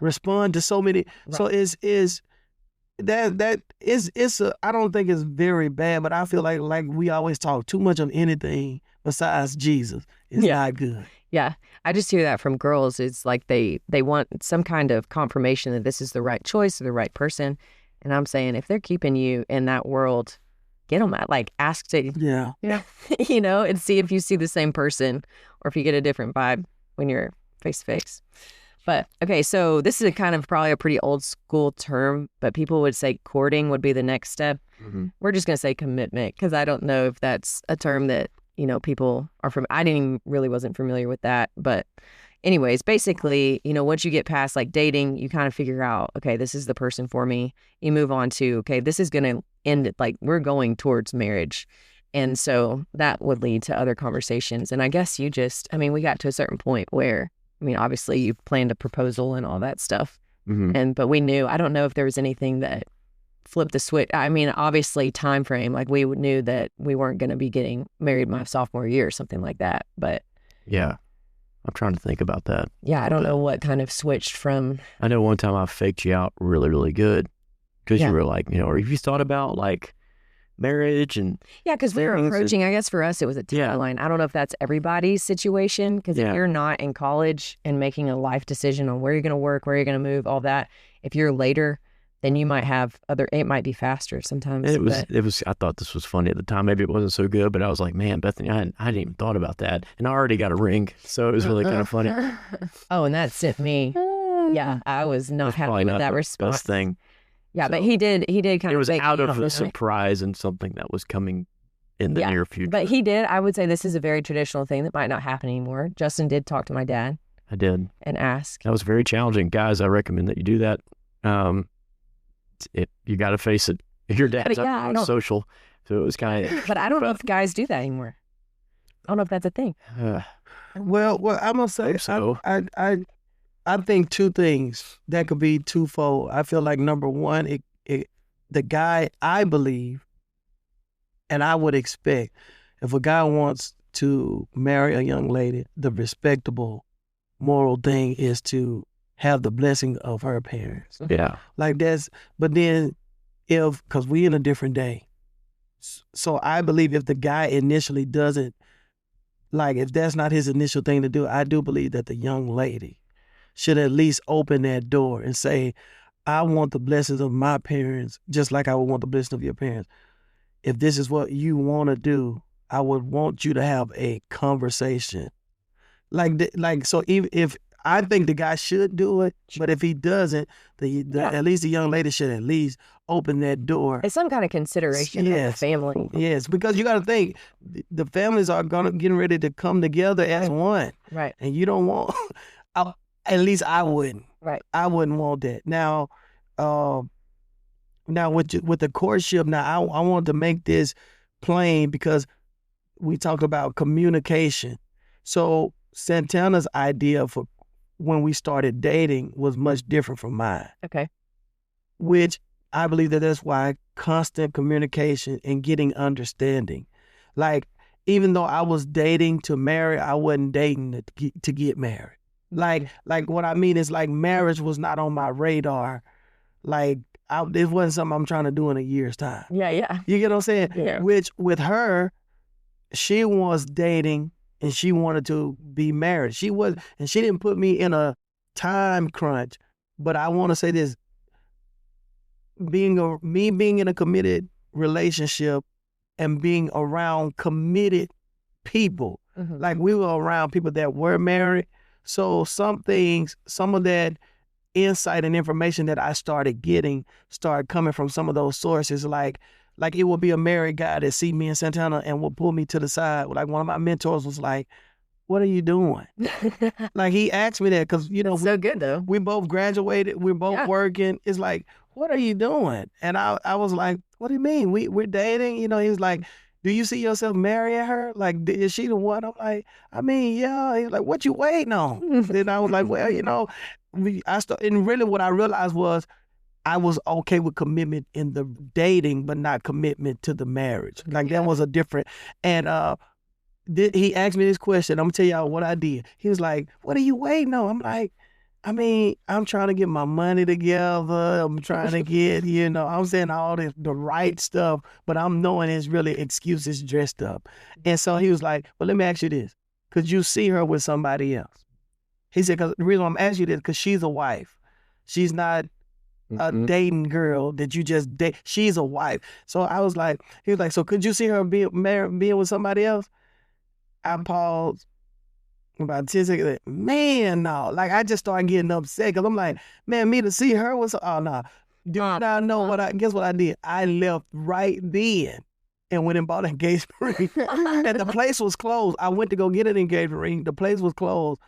respond to so many. Right. So I don't think it's very bad, but I feel like we always talk too much of anything besides Jesus. It's not good. Yeah. I just hear that from girls. It's like they want some kind of confirmation that this is the right choice or the right person. And I'm saying, if they're keeping you in that world, get them out. Like, ask to, you know, and see if you see the same person or if you get a different vibe when you're face to face. But okay, so this is probably a pretty old school term, but people would say courting would be the next step. Mm-hmm. We're just going to say commitment, because I don't know if that's a term that, you know, people are from. I wasn't familiar with that. But anyways, basically, you know, once you get past like dating, you kind of figure out, okay, this is the person for me. You move on to, okay, this is going to end, like, we're going towards marriage. And so that would lead to other conversations. And I guess we got to a certain point where, obviously you planned a proposal and all that stuff. Mm-hmm. But we knew, I don't know if there was anything that flipped the switch. Obviously time frame, like we knew that we weren't going to be getting married my sophomore year or something like that. But yeah, I'm trying to think about that. Yeah, I don't know what kind of switched from. I know one time I faked you out really, really good because you were like, or if you thought about like marriage and because we were approaching, I guess for us it was a timeline. I don't know if that's everybody's situation, because if you're not in college and making a life decision on where you're going to work, where you're going to move, all that, if you're later, then you might have it might be faster sometimes. It was. I thought this was funny at the time. Maybe it wasn't so good, but I was like, man, Bethany, I hadn't even thought about that, and I already got a ring, so it was really kind of funny. Oh, and that sent me. Yeah, I was not happy with that response. Best thing. Yeah, so, but he did kind of. It was out of a surprise and something that was coming in the near future. But he did. I would say this is a very traditional thing that might not happen anymore. Justin did talk to my dad. I did. And ask. That was very challenging, guys. I recommend that you do that. You got to face it. Your dad's not social, so it was kind of. But I don't know if guys do that anymore. I don't know if that's a thing. Well, I'm gonna say so. I think two things that could be twofold. I feel like number one, the guy, I believe, and I would expect, if a guy wants to marry a young lady, the respectable, moral thing is to have the blessing of her parents. Yeah. Like that's, but then because we in a different day. So I believe if the guy initially doesn't, like if that's not his initial thing to do, I do believe that the young lady should at least open that door and say, I want the blessings of my parents just like I would want the blessing of your parents. If this is what you want to do, I would want you to have a conversation. So even if I think the guy should do it, but if he doesn't, at least the young lady should at least open that door. It's some kind of consideration of the family. Yes, because you got to think, the families are getting ready to come together as one. Right. And you don't want, at least I wouldn't. Right. I wouldn't want that. Now with the courtship, now I want to make this plain because we talked about communication. So Santana's idea for when we started dating was much different from mine. Okay. Which I believe that's why constant communication and getting understanding. Like, even though I was dating to marry, I wasn't dating to get married. Like what I mean is, like, marriage was not on my radar. Like, it wasn't something I'm trying to do in a year's time. Yeah. You get what I'm saying? Yeah. Which with her, she was dating and she wanted to be married. She didn't put me in a time crunch. But I want to say this: being in a committed relationship and being around committed people. Mm-hmm. Like, we were around people that were married. So some of that insight and information that I started getting started coming from some of those sources. Like it would be a married guy that see me in Santana and would pull me to the side. Like, one of my mentors was like, "What are you doing?" Like, he asked me that because, so good though. We both graduated. We're both working. It's like, "What are you doing?" And I was like, "What do you mean? We're dating?" He was like, "Do you see yourself marrying her? Like, is she the one?" I'm like, "I mean, yeah." He's like, "What you waiting on?" Then I was like, "Well, and really what I realized was I was okay with commitment in the dating, but not commitment to the marriage. Like, that was a different, and he asked me this question. I'm gonna tell y'all what I did. He was like, "What are you waiting on?" I'm like, "I mean, I'm trying to get my money together. I'm trying to get, I'm saying all the right stuff, but I'm knowing it's really excuses dressed up." And so he was like, "Well, let me ask you this. Could you see her with somebody else?" He said, "Because the reason I'm asking you this, because she's a wife. She's not a dating girl that you just date. She's a wife." So I was like, he was like, "So could you see her being with somebody else?" I paused about 10 seconds. Man, no. Like, I just started getting upset because I'm like, man, me to see her was, oh, no. Do I know guess what I did? I left right then and went and bought an engagement ring. And the place was closed. I went to go get an engagement ring. The place was closed.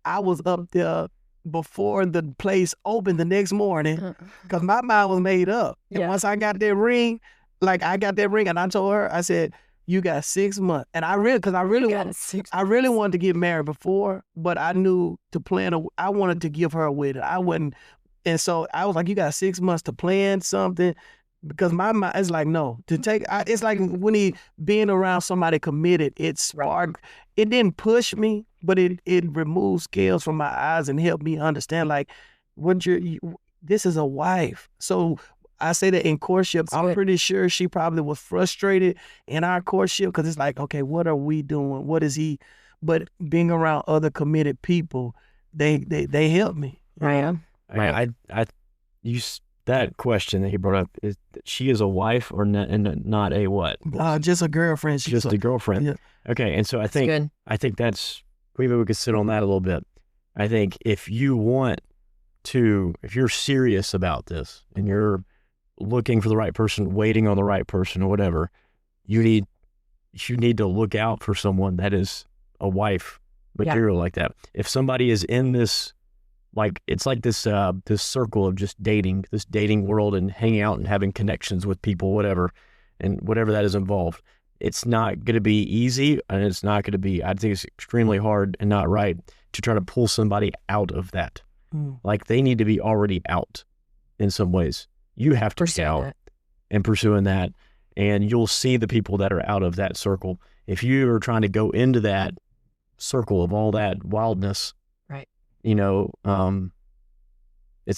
I was up there before the place opened the next morning because my mind was made up. And once I got that ring, and I told her, I said, "You got 6 months." And I really wanted to get married before, but I knew to plan, I wanted to give her a wedding. I wouldn't. And so I was like, "You got 6 months to plan something," because my mind is like, no, it's like when being around somebody committed, it sparked, it didn't push me, but it removed scales from my eyes and helped me understand, like, this is a wife. So I say that in courtship, I'm pretty sure she probably was frustrated in our courtship because it's like, okay, what are we doing? What is he? But being around other committed people, they help me. I am. That question that he brought up is that she is a wife or not a what? Just a girlfriend. Just a girlfriend. Yeah. Okay, and so I think that's, maybe we could sit on that a little bit. I think if you're serious about this and you're looking for the right person, waiting on the right person or whatever, you need to look out for someone that is a wife material like that. If somebody is in this, like, it's like this circle of just dating, this dating world and hanging out and having connections with people, whatever, and whatever that is involved, it's not going to be easy, and it's not going to be, I think it's extremely hard and not right to try to pull somebody out of that. Like, they need to be already out in some ways. You have to be out and pursuing that, and you'll see the people that are out of that circle. If you are trying to go into that circle of all that wildness, it's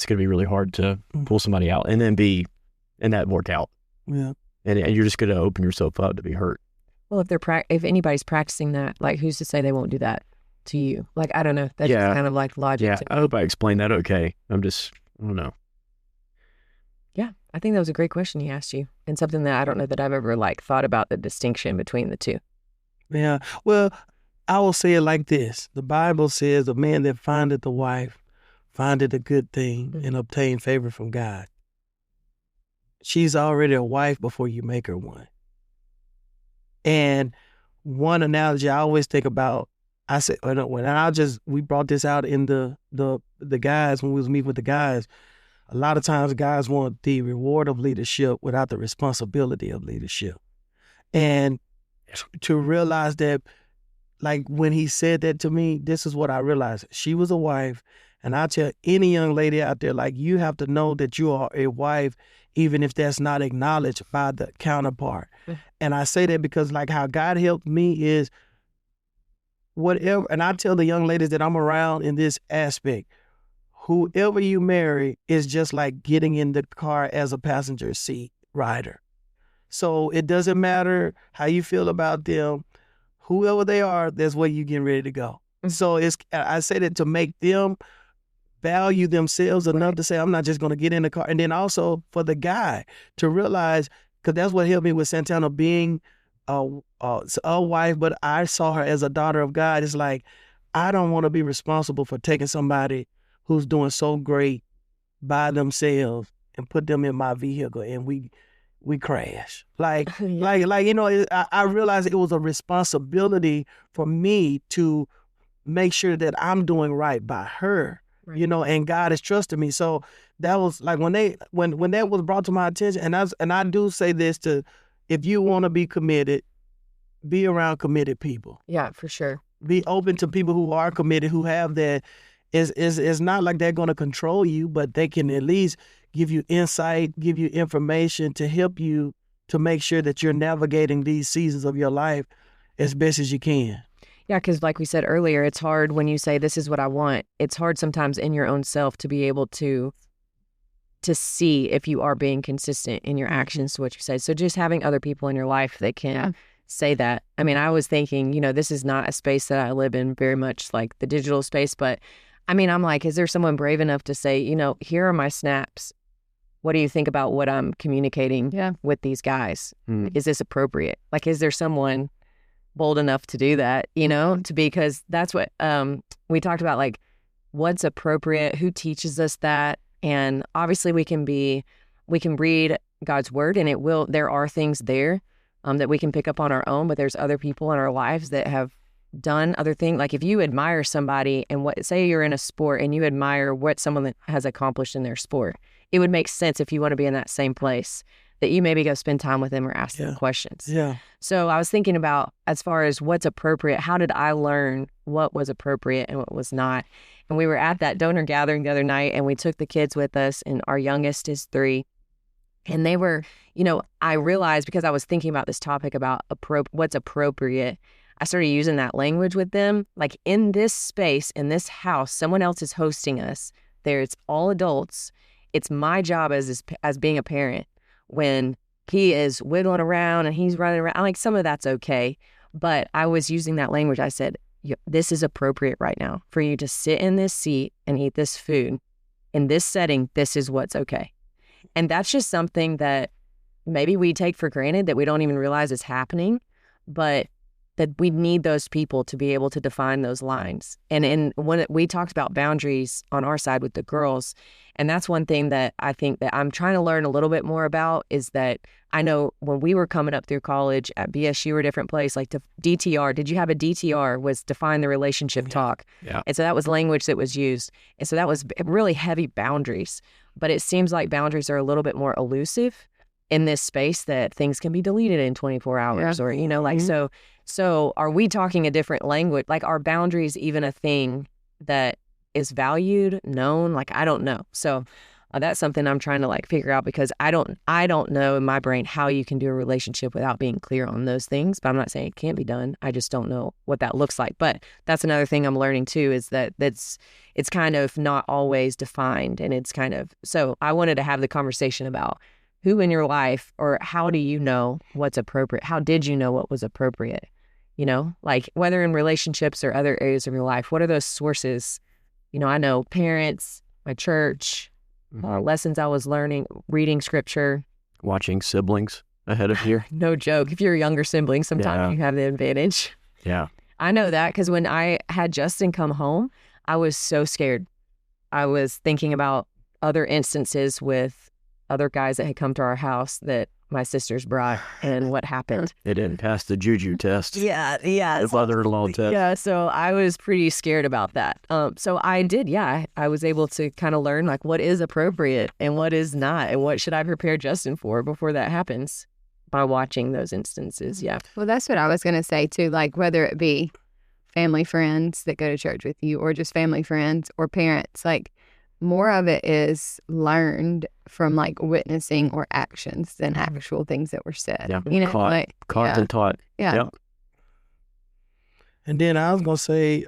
going to be really hard to pull somebody out and then that work out. Yeah. And you're just going to open yourself up to be hurt. Well, if anybody's practicing that, like, who's to say they won't do that to you? Like, I don't know. That's just kind of like logic. Yeah. I hope I explained that okay. I don't know. Yeah. I think that was a great question he asked you, and something that I don't know that I've ever thought about the distinction between the two. Yeah. Well, I will say it like this. The Bible says, "A man that findeth a wife findeth a good thing and obtain favor from God." She's already a wife before you make her one. And one analogy I always think about, we brought this out in the guys, when we was meeting with the guys. A lot of times guys want the reward of leadership without the responsibility of leadership. And to realize that, like when he said that to me, this is what I realized. She was a wife. And I tell any young lady out there, like, you have to know that you are a wife, even if that's not acknowledged by the counterpart. And I say that because, like, how God helped me is whatever, and I tell the young ladies that I'm around in this aspect, whoever you marry is just like getting in the car as a passenger seat rider. So it doesn't matter how you feel about them, whoever they are, that's where you're getting ready to go. So I say that to make them value themselves enough to say, I'm not just going to get in the car. And then also for the guy to realize, because that's what helped me with Santana being a wife, but I saw her as a daughter of God. It's like, I don't want to be responsible for taking somebody who's doing so great by themselves and put them in my vehicle and we crash. Like, I realized it was a responsibility for me to make sure that I'm doing right by her, and God has trusted me. So that was like when that was brought to my attention, and I do say this to, if you want to be committed, be around committed people. Yeah, for sure. Be open to people who are committed, who have that. It's not like they're going to control you, but they can at least give you insight, give you information to help you to make sure that you're navigating these seasons of your life as best as you can. Yeah, because like we said earlier, it's hard when you say, this is what I want. It's hard sometimes in your own self to be able to see if you are being consistent in your actions to what you say. So just having other people in your life that can say that. I mean, I was thinking, this is not a space that I live in very much, like the digital space, but I mean, I'm like, is there someone brave enough to say, here are my snaps. What do you think about what I'm communicating with these guys? Is this appropriate? Like, is there someone bold enough to do that, because that's what we talked about, like what's appropriate, who teaches us that. And obviously we can read God's word and there are things there that we can pick up on our own, but there's other people in our lives that have done other things. Like if you admire somebody and say you're in a sport and you admire what someone that has accomplished in their sport, it would make sense if you want to be in that same place that you maybe go spend time with them or ask them questions. Yeah. So I was thinking about, as far as what's appropriate, how did I learn what was appropriate and what was not? And we were at that donor gathering the other night and we took the kids with us, and our youngest is 3. And they were, I realized, because I was thinking about this topic about what's appropriate, I started using that language with them. Like, in this space, in this house, someone else is hosting us. It's all adults. It's my job as being a parent, when he is wiggling around and he's running around, like, some of that's okay. But I was using that language. I said, this is appropriate right now for you to sit in this seat and eat this food. In this setting, this is what's okay. And that's just something that maybe we take for granted, that we don't even realize is happening, but that we need those people to be able to define those lines. And when we talked about boundaries on our side with the girls, and that's one thing that I think that I'm trying to learn a little bit more about, is that I know when we were coming up through college at BSU or a different place, like DTR, did you have a DTR? Was define the relationship talk. Yeah. And so that was language that was used. And so that was really heavy boundaries. But it seems like boundaries are a little bit more elusive in this space, that things can be deleted in 24 hours or, so are we talking a different language? Like, are boundaries even a thing that is valued, known? Like, I don't know. So that's something I'm trying to figure out, because I don't know in my brain how you can do a relationship without being clear on those things. But I'm not saying it can't be done. I just don't know what that looks like. But that's another thing I'm learning too, is that it's kind of not always defined, and it's kind of, so I wanted to have the conversation about who in your life, or how do you know what's appropriate? How did you know what was appropriate? Like, whether in relationships or other areas of your life, what are those sources? I know parents, my church, lessons I was learning, reading scripture. Watching siblings ahead of here. No joke. If you're a younger sibling, sometimes you have the advantage. Yeah. I know that, because when I had Justin come home, I was so scared. I was thinking about other instances with other guys that had come to our house that my sisters brought, and what happened. It didn't pass the juju test. Yeah. The mother-in-law test. Yeah, so I was pretty scared about that. So I did, I was able to kind of learn, like, what is appropriate and what is not, and what should I prepare Justin for before that happens, by watching those instances. Yeah. Well, that's what I was going to say too, like, whether it be family friends that go to church with you, or just family friends or parents. Like, more of it is learned from like witnessing or actions than actual things that were said. Yeah. You know, Caught and taught. Yeah. Yep. And then I was gonna say,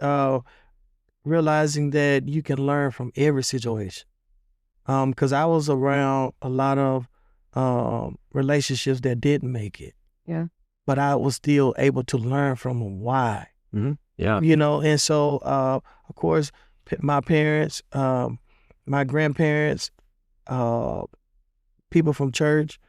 realizing that you can learn from every situation. Because I was around a lot of relationships that didn't make it. Yeah. But I was still able to learn from them why. Mm-hmm. Yeah. You know, and so of course, my parents, my grandparents, people from church,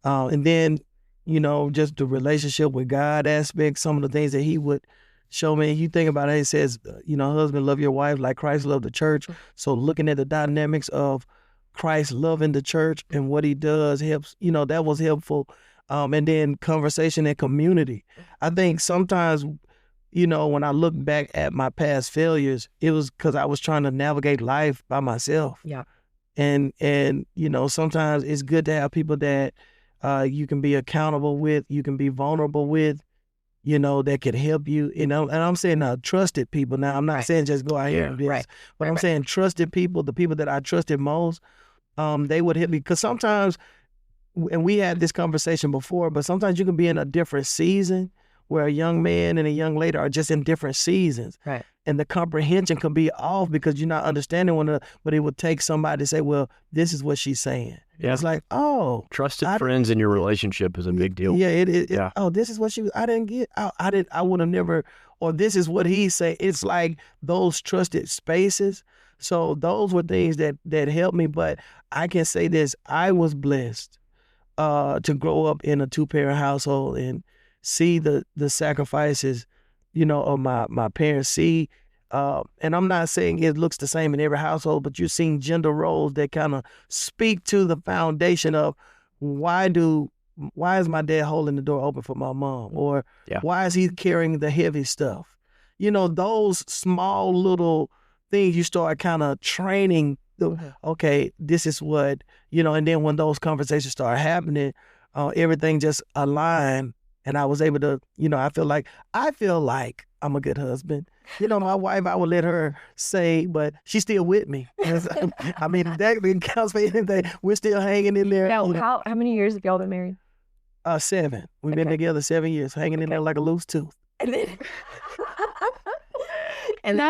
and then, you know, just the relationship with God aspect, some of the things that he would show me. You think about it, it says, you know, husband, love your wife like Christ loved the church. So looking at the dynamics of Christ loving the church and what he does helps, you know, that was helpful. And then conversation and community. I think sometimes, you know, when I look back at my past failures, it was because I was trying to navigate life by myself. Yeah. And you know, sometimes it's good to have people that you can be accountable with, you can be vulnerable with, you know, that could help you. You know, and I'm saying trusted people. Now, I'm not saying just go out here and do this, Right. but I'm saying trusted people, the people that I trusted most, they would help me. Because sometimes, and we had this conversation before, but sometimes you can be in a different season where a young man and a young lady are just in different seasons. Right. And the comprehension can be off because you're not understanding one another, but it would take somebody to say, well, this is what she's saying. Yeah. It's like, oh. Trusted friends in your relationship is a big deal. Yeah, Yeah. oh, this is what she was, I didn't get, I would have never, or this is what he say. It's like those trusted spaces. So those were things that helped me, but I can say this, I was blessed to grow up in a two-parent household and see the sacrifices, you know, of my parents. See, and I'm not saying it looks the same in every household, but you're seeing gender roles that kind of speak to the foundation of why is my dad holding the door open for my mom, or why is he carrying the heavy stuff? You know, those small little things you start kind of training. Okay, this is what, you know, and then when those conversations start happening, everything just aligned, and I was able to, you know, I feel like I'm a good husband. You know, my wife, I would let her say, but she's still with me. I mean, that counts for anything. We're still hanging in there. Now, how many years have y'all been married? 7. We've been together 7 years, hanging in there like a loose tooth. And then,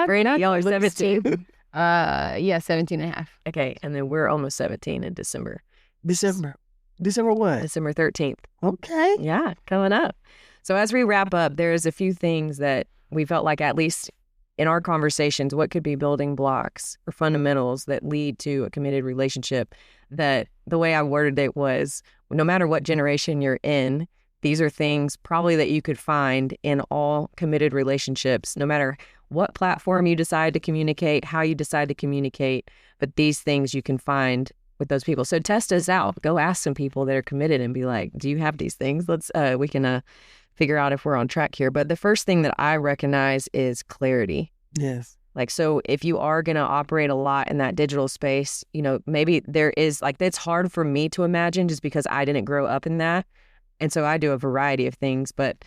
Brandon, y'all are 17. Yeah, 17 and a half. Okay, and then we're almost 17 in December. December what? December 13th. Okay. Yeah, coming up. So as we wrap up, there's a few things that we felt like, at least in our conversations, what could be building blocks or fundamentals that lead to a committed relationship, that the way I worded it was, no matter what generation you're in, these are things probably that you could find in all committed relationships, no matter what platform you decide to communicate, how you decide to communicate, but these things you can find with those people. So test us out. Go ask some people that are committed and be like, do you have these things? We can figure out if we're on track here. But the first thing that I recognize is clarity. Yes. Like, so if you are going to operate a lot in that digital space, you know, maybe there is, like, that's hard for me to imagine just because I didn't grow up in that. And so I do a variety of things, but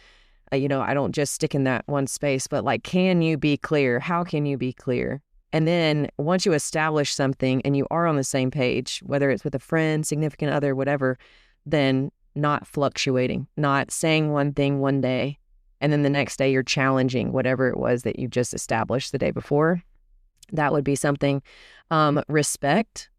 you know, I don't just stick in that one space, but like, can you be clear? How can you be clear? And then once you establish something and you are on the same page, whether it's with a friend, significant other, whatever, then not fluctuating, not saying one thing one day, and then the next day you're challenging whatever it was that you just established the day before. That would be something. Respect.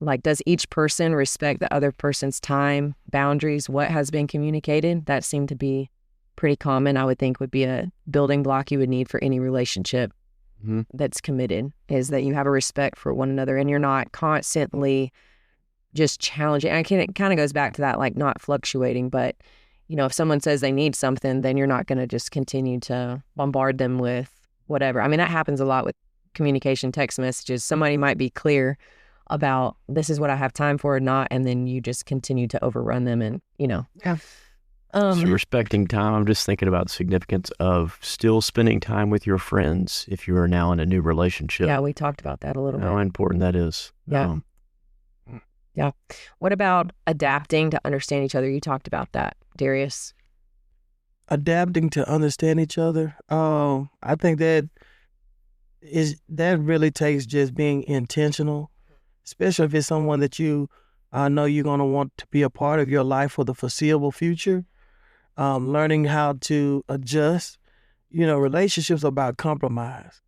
Like, does each person respect the other person's time, boundaries, what has been communicated? That seemed to be pretty common, I would think, would be a building block you would need for any relationship that's committed, is that you have a respect for one another and you're not constantly just challenging. It kind of goes back to that, like, not fluctuating, but, you know, if someone says they need something, then you're not going to just continue to bombard them with whatever. I mean, that happens a lot with communication, text messages. Somebody might be clear about, this is what I have time for or not, and then you just continue to overrun them, and, you know. Yeah. So respecting time, I'm just thinking about the significance of still spending time with your friends if you are now in a new relationship. Yeah, we talked about that a little bit. How important that is. Yeah. Yeah. What about adapting to understand each other? You talked about that, Darius. Adapting to understand each other. I think that really takes just being intentional, especially if it's someone that you know you're gonna want to be a part of your life for the foreseeable future. Learning how to adjust. Relationships are about compromise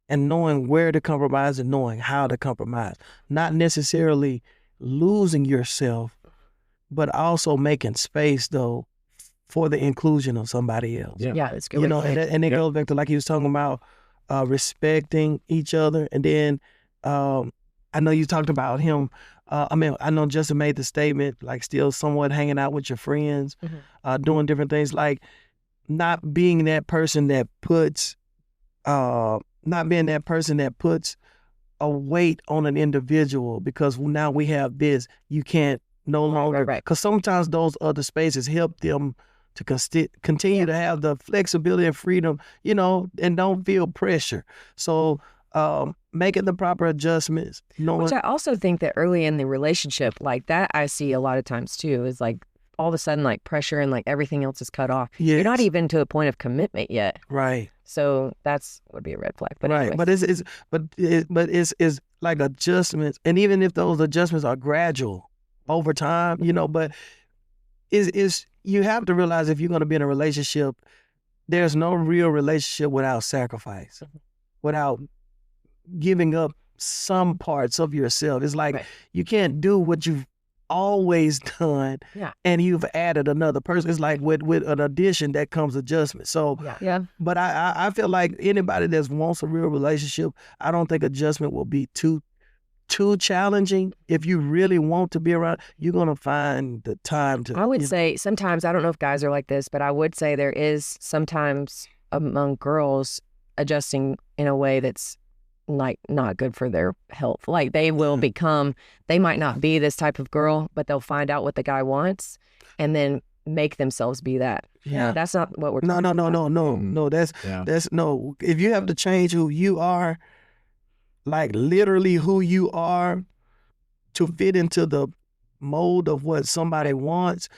and knowing where to compromise and knowing how to compromise. Not necessarily losing yourself, but also making space though for the inclusion of somebody else. Yeah, that's good. And it goes back to like he was talking about respecting each other. And then I know you talked about him. I know Justin made the statement like still somewhat hanging out with your friends, doing different things, like not being that person that puts a weight on an individual because now we have this, you can't no longer, because sometimes those other spaces help them to continue to have the flexibility and freedom, and don't feel pressure. So making the proper adjustments. Which I also think that early in the relationship, like that I see a lot of times too, is like all of a sudden like pressure and like everything else is cut off. Yes. You're not even to a point of commitment yet. Right. So that's would be a red flag. But right. Anyways. But it's like adjustments, and even if those adjustments are gradual over time, but is you have to realize if you're going to be in a relationship, there's no real relationship without sacrifice, without giving up some parts of yourself. It's like you can't do what you've always done and you've added another person. It's like with an addition that comes adjustment. So but I feel like anybody that wants a real relationship, I don't think adjustment will be too challenging. If you really want to be around, you're going to find the time to. I would say sometimes, I don't know if guys are like this, but I would say there is sometimes among girls adjusting in a way that's like not good for their health. Like they will they might not be this type of girl, but they'll find out what the guy wants and then make themselves be that. Yeah. That's not what we're talking about. No. That's no. If you have to change who you are, like literally who you are to fit into the mold of what somebody wants,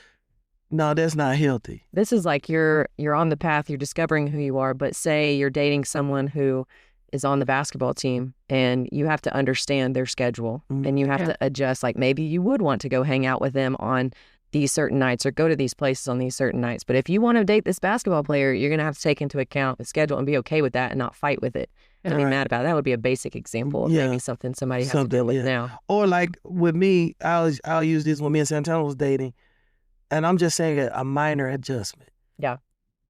no, that's not healthy. This is like you're on the path, you're discovering who you are, but say you're dating someone who is on the basketball team and you have to understand their schedule and you have to adjust. Like maybe you would want to go hang out with them on these certain nights or go to these places on these certain nights. But if you want to date this basketball player, you're going to have to take into account the schedule and be okay with that and not fight with it and be mad about it. That would be a basic example of maybe something somebody has to deal with now. Or like with me, I'll use this when me and Santana was dating, and I'm just saying a minor adjustment. Yeah.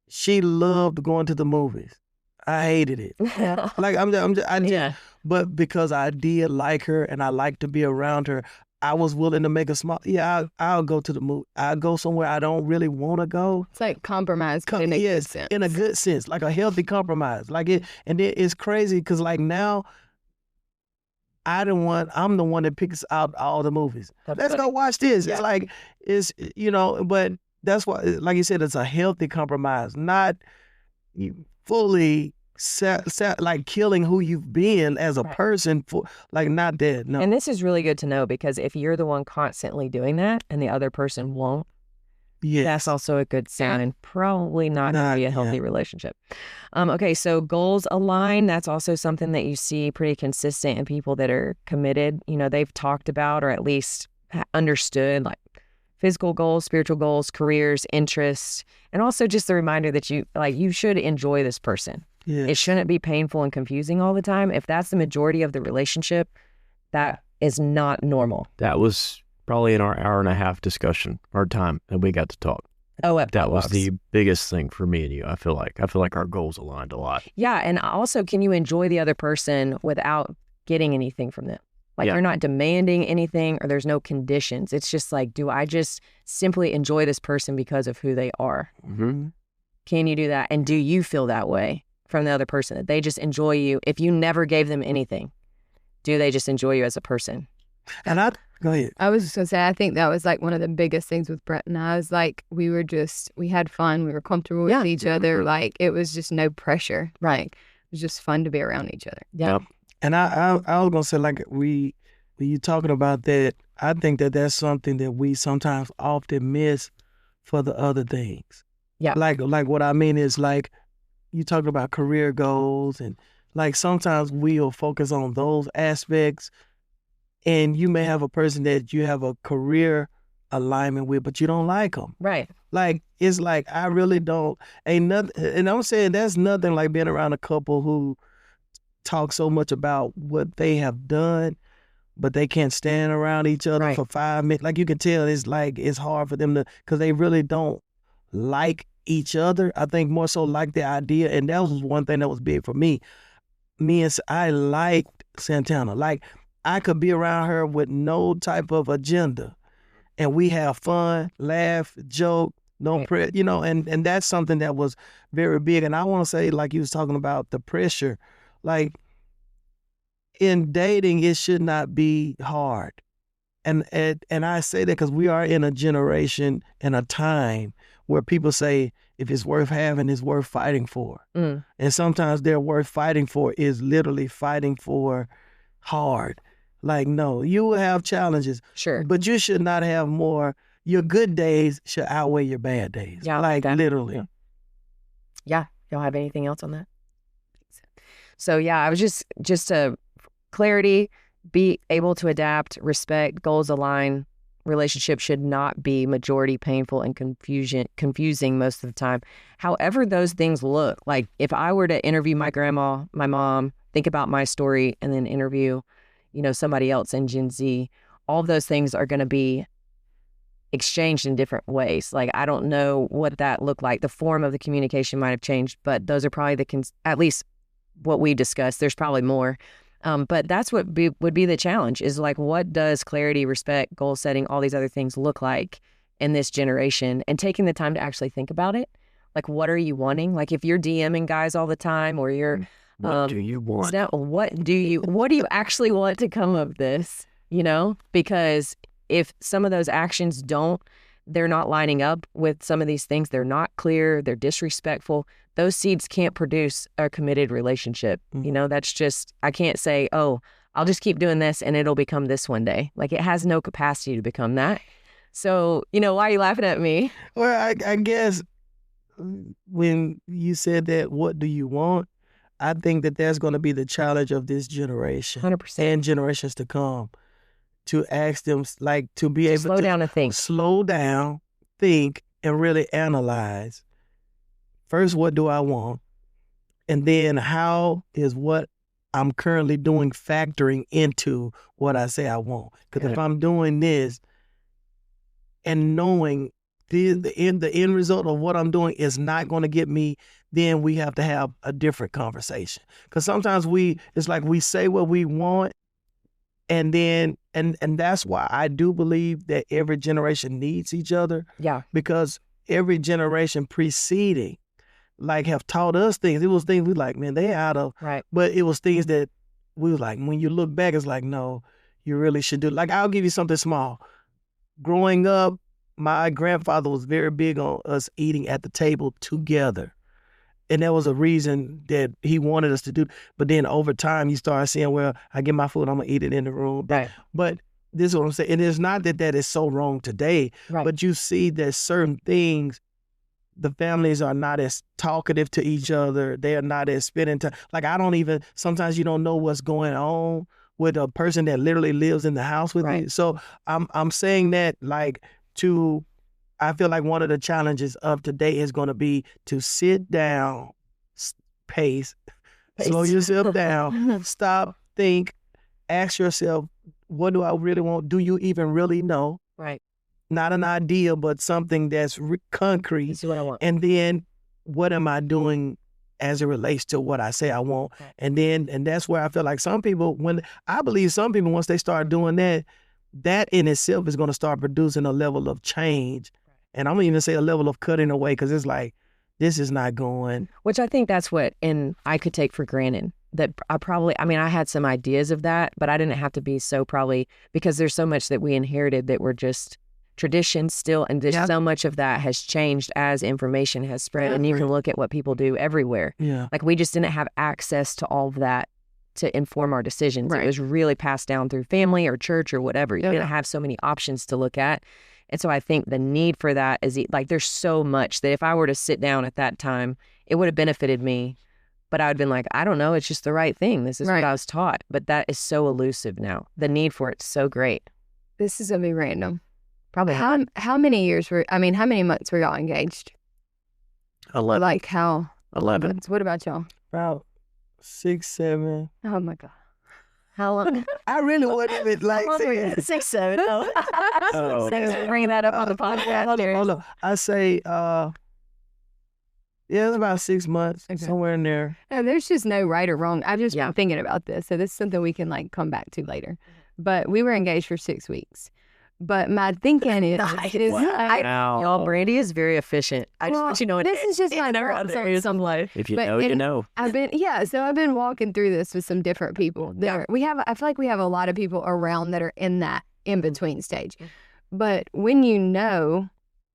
She loved going to the movies. I hated it. Like but because I did like her and I liked to be around her, I was willing to make a small. Yeah, I'll go to the movie. I'll go somewhere I don't really want to go. It's like compromise, in a good sense. In a good sense, like a healthy compromise. Like and it's crazy because like now, I'm the one that picks out all the movies. Let's go watch this. Yeah. It's like but that's why, like you said, it's a healthy compromise, not fully. Like killing who you've been as a person for like not dead. No. And this is really good to know because if you're the one constantly doing that and the other person won't, that's also a good sign and probably not going to be a healthy relationship. Okay, so goals align. That's also something that you see pretty consistent in people that are committed. They've talked about or at least understood like physical goals, spiritual goals, careers, interests, and also just the reminder that you should enjoy this person. Yes. It shouldn't be painful and confusing all the time. If that's the majority of the relationship, that is not normal. That was probably in our hour and a half discussion, our time that we got to talk. That was the biggest thing for me and you. I feel like our goals aligned a lot. Yeah, and also, can you enjoy the other person without getting anything from them? Like you're not demanding anything or there's no conditions. It's just like, do I just simply enjoy this person because of who they are? Mm-hmm. Can you do that? And do you feel that way from the other person, that they just enjoy you? If you never gave them anything, do they just enjoy you as a person? And go ahead. I was just gonna say, I think that was like one of the biggest things with Brett and I. Was like we had fun, we were comfortable with each other. Like it was just no pressure. Right. It was just fun to be around each other. Yeah. And I was gonna say, like when you talking about that, I think that that's something that we sometimes often miss for the other things. Yeah. Like what I mean is like you talked about career goals, and like sometimes we'll focus on those aspects, and you may have a person that you have a career alignment with, but you don't like them. Right. Like, it's like, I really don't, ain't nothing, and I'm saying that's nothing like being around a couple who talk so much about what they have done, but they can't stand around each other Right. for 5 minutes. Like, you can tell it's like, it's hard for them to, because they really don't like each other. I think more so like the idea, and that was one thing that was big for me. I liked Santana. Like, I could be around her with no type of agenda, and we have fun, laugh, joke, no pressure, you know, and that's something that was very big. And I want to say, like you was talking about the pressure, like in dating, it should not be hard. And I say that because we are in a generation and a time where people say, if it's worth having, it's worth fighting for. Mm. And sometimes they're worth fighting for is literally fighting for hard. Like, no, you will have challenges. Sure. But you should not have more. Your good days should outweigh your bad days. Yeah, like that. literally. Yeah. Y'all have anything else on that? So yeah, I was just a clarity, be able to adapt, respect, goals align. Relationship should not be majority painful and confusing most of the time. However those things look, like if I were to interview my grandma, my mom, think about my story, and then interview, you know, somebody else in Gen Z, all of those things are going to be exchanged in different ways. Like, I don't know what that looked like. The form of the communication might have changed, but those are probably at least what we discussed. There's probably more. But that's what would be the challenge, is like, what does clarity, respect, goal setting, all these other things look like in this generation, and taking the time to actually think about it. Like, what are you wanting? Like, if you're DMing guys all the time, or you're, What do you want? what do you actually want to come of this? You know, because if some of those actions they're not lining up with some of these things, they're not clear, they're disrespectful, those seeds can't produce a committed relationship. Mm-hmm. You know, that's just, I can't say, oh, I'll just keep doing this and it'll become this one day. Like, it has no capacity to become that. So, you know, why are you laughing at me? Well, I guess when you said that, what do you want? I think that that's going to be the challenge of this generation 100%. and generations to come, to ask them, like, to be able to slow down and think. Slow down, think, and really analyze. First, what do I want? And then how is what I'm currently doing factoring into what I say I want? Because if I'm doing this and knowing the end result of what I'm doing is not going to get me, then we have to have a different conversation. Because sometimes it's like we say what we want, and then and that's why I do believe that every generation needs each other. Yeah. Because every generation preceding, like, have taught us things. It was things we like, man, they out of. Right. But it was things that we was like, when you look back, it's like, no, you really should do. Like, I'll give you something small. Growing up, my grandfather was very big on us eating at the table together. And that was a reason that he wanted us to do. But then over time, you start saying, well, I get my food, I'm going to eat it in the room. Right. But this is what I'm saying. And it's not that is so wrong today, right. But you see that certain things, the families are not as talkative to each other. They are not as spending time. Like, sometimes you don't know what's going on with a person that literally lives in the house with you. So I'm saying that, like, I feel like one of the challenges of today is going to be to sit down, pace, slow yourself down, stop, think, ask yourself, what do I really want? Do you even really know? Right. Not an idea, but something that's concrete. This is what I want. And then what am I doing as it relates to what I say I want? Right. And that's where I feel like some people, once they start doing that, that in itself is going to start producing a level of change. And I'm going to even say a level of cutting away, because it's like, this is not going. Which I think that's what, and I could take for granted that I had some ideas of that, but I didn't have to be so, probably because there's so much that we inherited that were just traditions still. And there's so much of that has changed as information has spread. And you can look at what people do everywhere. Yeah. Like, we just didn't have access to all of that to inform our decisions. Right. It was really passed down through family or church or whatever. You didn't have so many options to look at. And so I think the need for that is like, there's so much that if I were to sit down at that time, it would have benefited me. But I would have been like, I don't know, it's just the right thing. This is what I was taught. But that is so elusive now. The need for it's so great. This is going to be random. Probably. How many months were y'all engaged? 11. Like how? 11. What about y'all? About 6, 7. Oh my God. How long? I really wasn't even like saying 6, 7. Oh. Thanks for bringing that up on the podcast. Hold on. I say, it's about 6 months, somewhere in there. No, there's just no right or wrong. I've just been thinking about this. So this is something we can like come back to later. But we were engaged for 6 weeks. But my thinking is, y'all, Brandy is very efficient. I just want you to know this is just my some life. If you know, you know. I've been walking through this with some different people. I feel like we have a lot of people around that are in that in between stage. But when you know,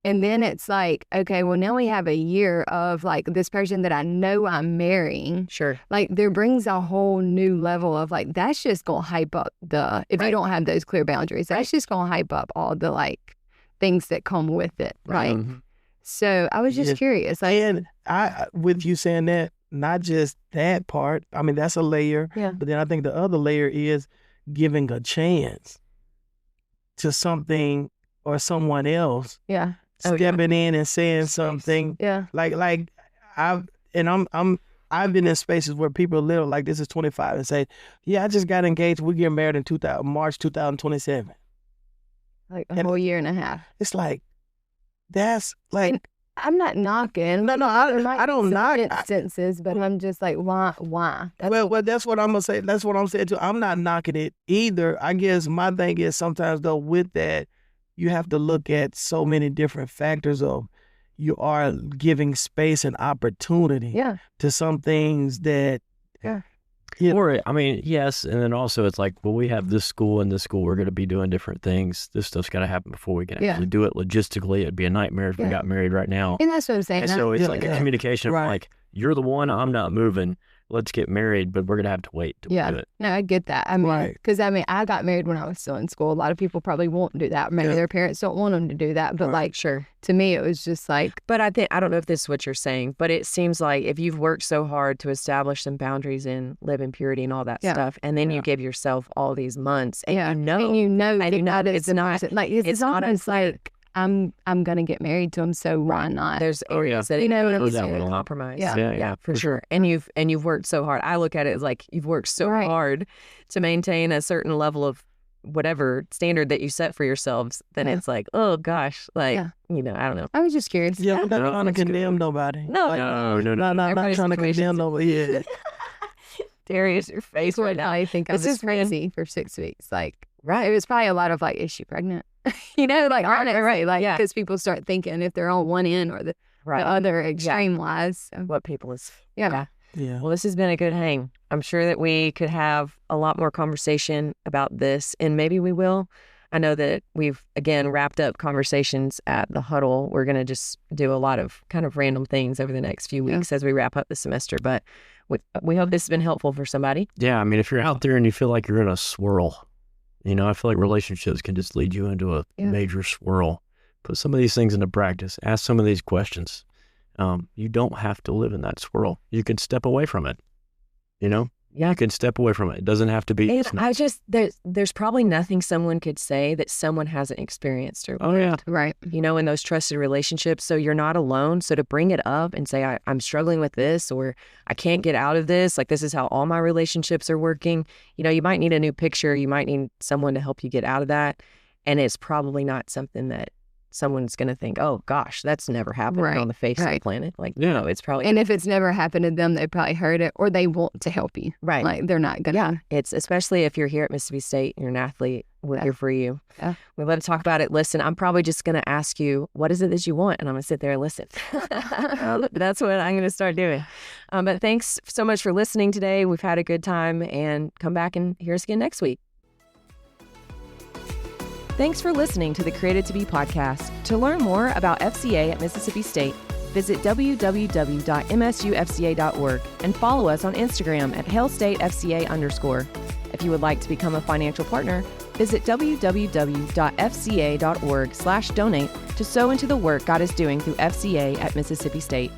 and then it's like, okay, well, now we have a year of like this person that I know I'm marrying. Sure. Like there brings a whole new level of like, that's just going to hype up if you don't have those clear boundaries, that's just going to hype up all the like things that come with it. Right. Mm-hmm. So I was just curious. Like, and with you saying that, not just that part, I mean, that's a layer. Yeah. But then I think the other layer is giving a chance to something or someone else. Yeah. Stepping in and saying something. Yeah. Like I've been in spaces where people live like this is 25 and say, yeah, I just got engaged. We get married in March 2027. Like a whole year and a half. It's like, that's like. And I'm not knocking. No, I don't knock instances, but I'm just like, why? Well, that's what I'm gonna say. That's what I'm saying too. I'm not knocking it either. I guess my thing is sometimes though with that, you have to look at so many different factors of you are giving space and opportunity to some things that. Yeah. Or, I mean, yes. And then also it's like, well, we have this school and this school, we're going to be doing different things. This stuff's got to happen before we can actually do it logistically. It'd be a nightmare if we got married right now. And that's what I'm saying. And so it's like a communication of like, you're the one, I'm not moving. Let's get married, but we're going to have to wait to do it. No, I get that. I mean, because I got married when I was still in school. A lot of people probably won't do that. Maybe their parents don't want them to do that. But like, sure. To me, it was just like. But I don't know if this is what you're saying, but it seems like if you've worked so hard to establish some boundaries and live in purity and all that stuff, and then you give yourself all these months, and you know it's not like it's almost like. I'm gonna get married to him, so why not? There's areas that compromise. Yeah, for sure. And you've worked so hard. I look at it as like you've worked so hard to maintain a certain level of whatever standard that you set for yourselves. Then it's like, oh gosh, like I don't know. I was just curious. Yeah, we're not trying to condemn nobody. No, not trying to condemn nobody. Yeah. Darius, your face right now. I think I was crazy for 6 weeks. Like, it was probably a lot of like, is she pregnant? Like, right, like, because people start thinking if they're on one end or the other extreme wise. So. What people is. Yeah. Well, this has been a good hang. I'm sure that we could have a lot more conversation about this, and maybe we will. I know that we've, again, wrapped up conversations at the huddle. We're going to just do a lot of kind of random things over the next few weeks as we wrap up the semester, but we hope this has been helpful for somebody. Yeah, I mean, if you're out there and you feel like you're in a swirl, I feel like relationships can just lead you into a major swirl. Put some of these things into practice. Ask some of these questions. You don't have to live in that swirl. You can step away from it. You can step away from it. It doesn't have to be. There's probably nothing someone could say that someone hasn't experienced or right. In those trusted relationships. So you're not alone. So to bring it up and say, I'm struggling with this, or I can't get out of this. Like, this is how all my relationships are working. You might need a new picture. You might need someone to help you get out of that. And it's probably not something that someone's going to think, oh gosh, that's never happened on the face of the planet. Like, it's probably. And if it's never happened to them, they probably heard it, or they want to help you. Right. Like, they're not going to. Yeah. It's especially if you're here at Mississippi State and you're an athlete, we're here for you. Yeah. We love to talk about it. Listen, I'm probably just going to ask you, what is it that you want? And I'm going to sit there and listen. That's what I'm going to start doing. But thanks so much for listening today. We've had a good time, and come back and hear us again next week. Thanks for listening to the Created to Be podcast. To learn more about FCA at Mississippi State, visit www.msufca.org and follow us on Instagram at HailStateFCA_. If you would like to become a financial partner, Visit www.fca.org/donate to sow into the work God is doing through FCA at Mississippi State.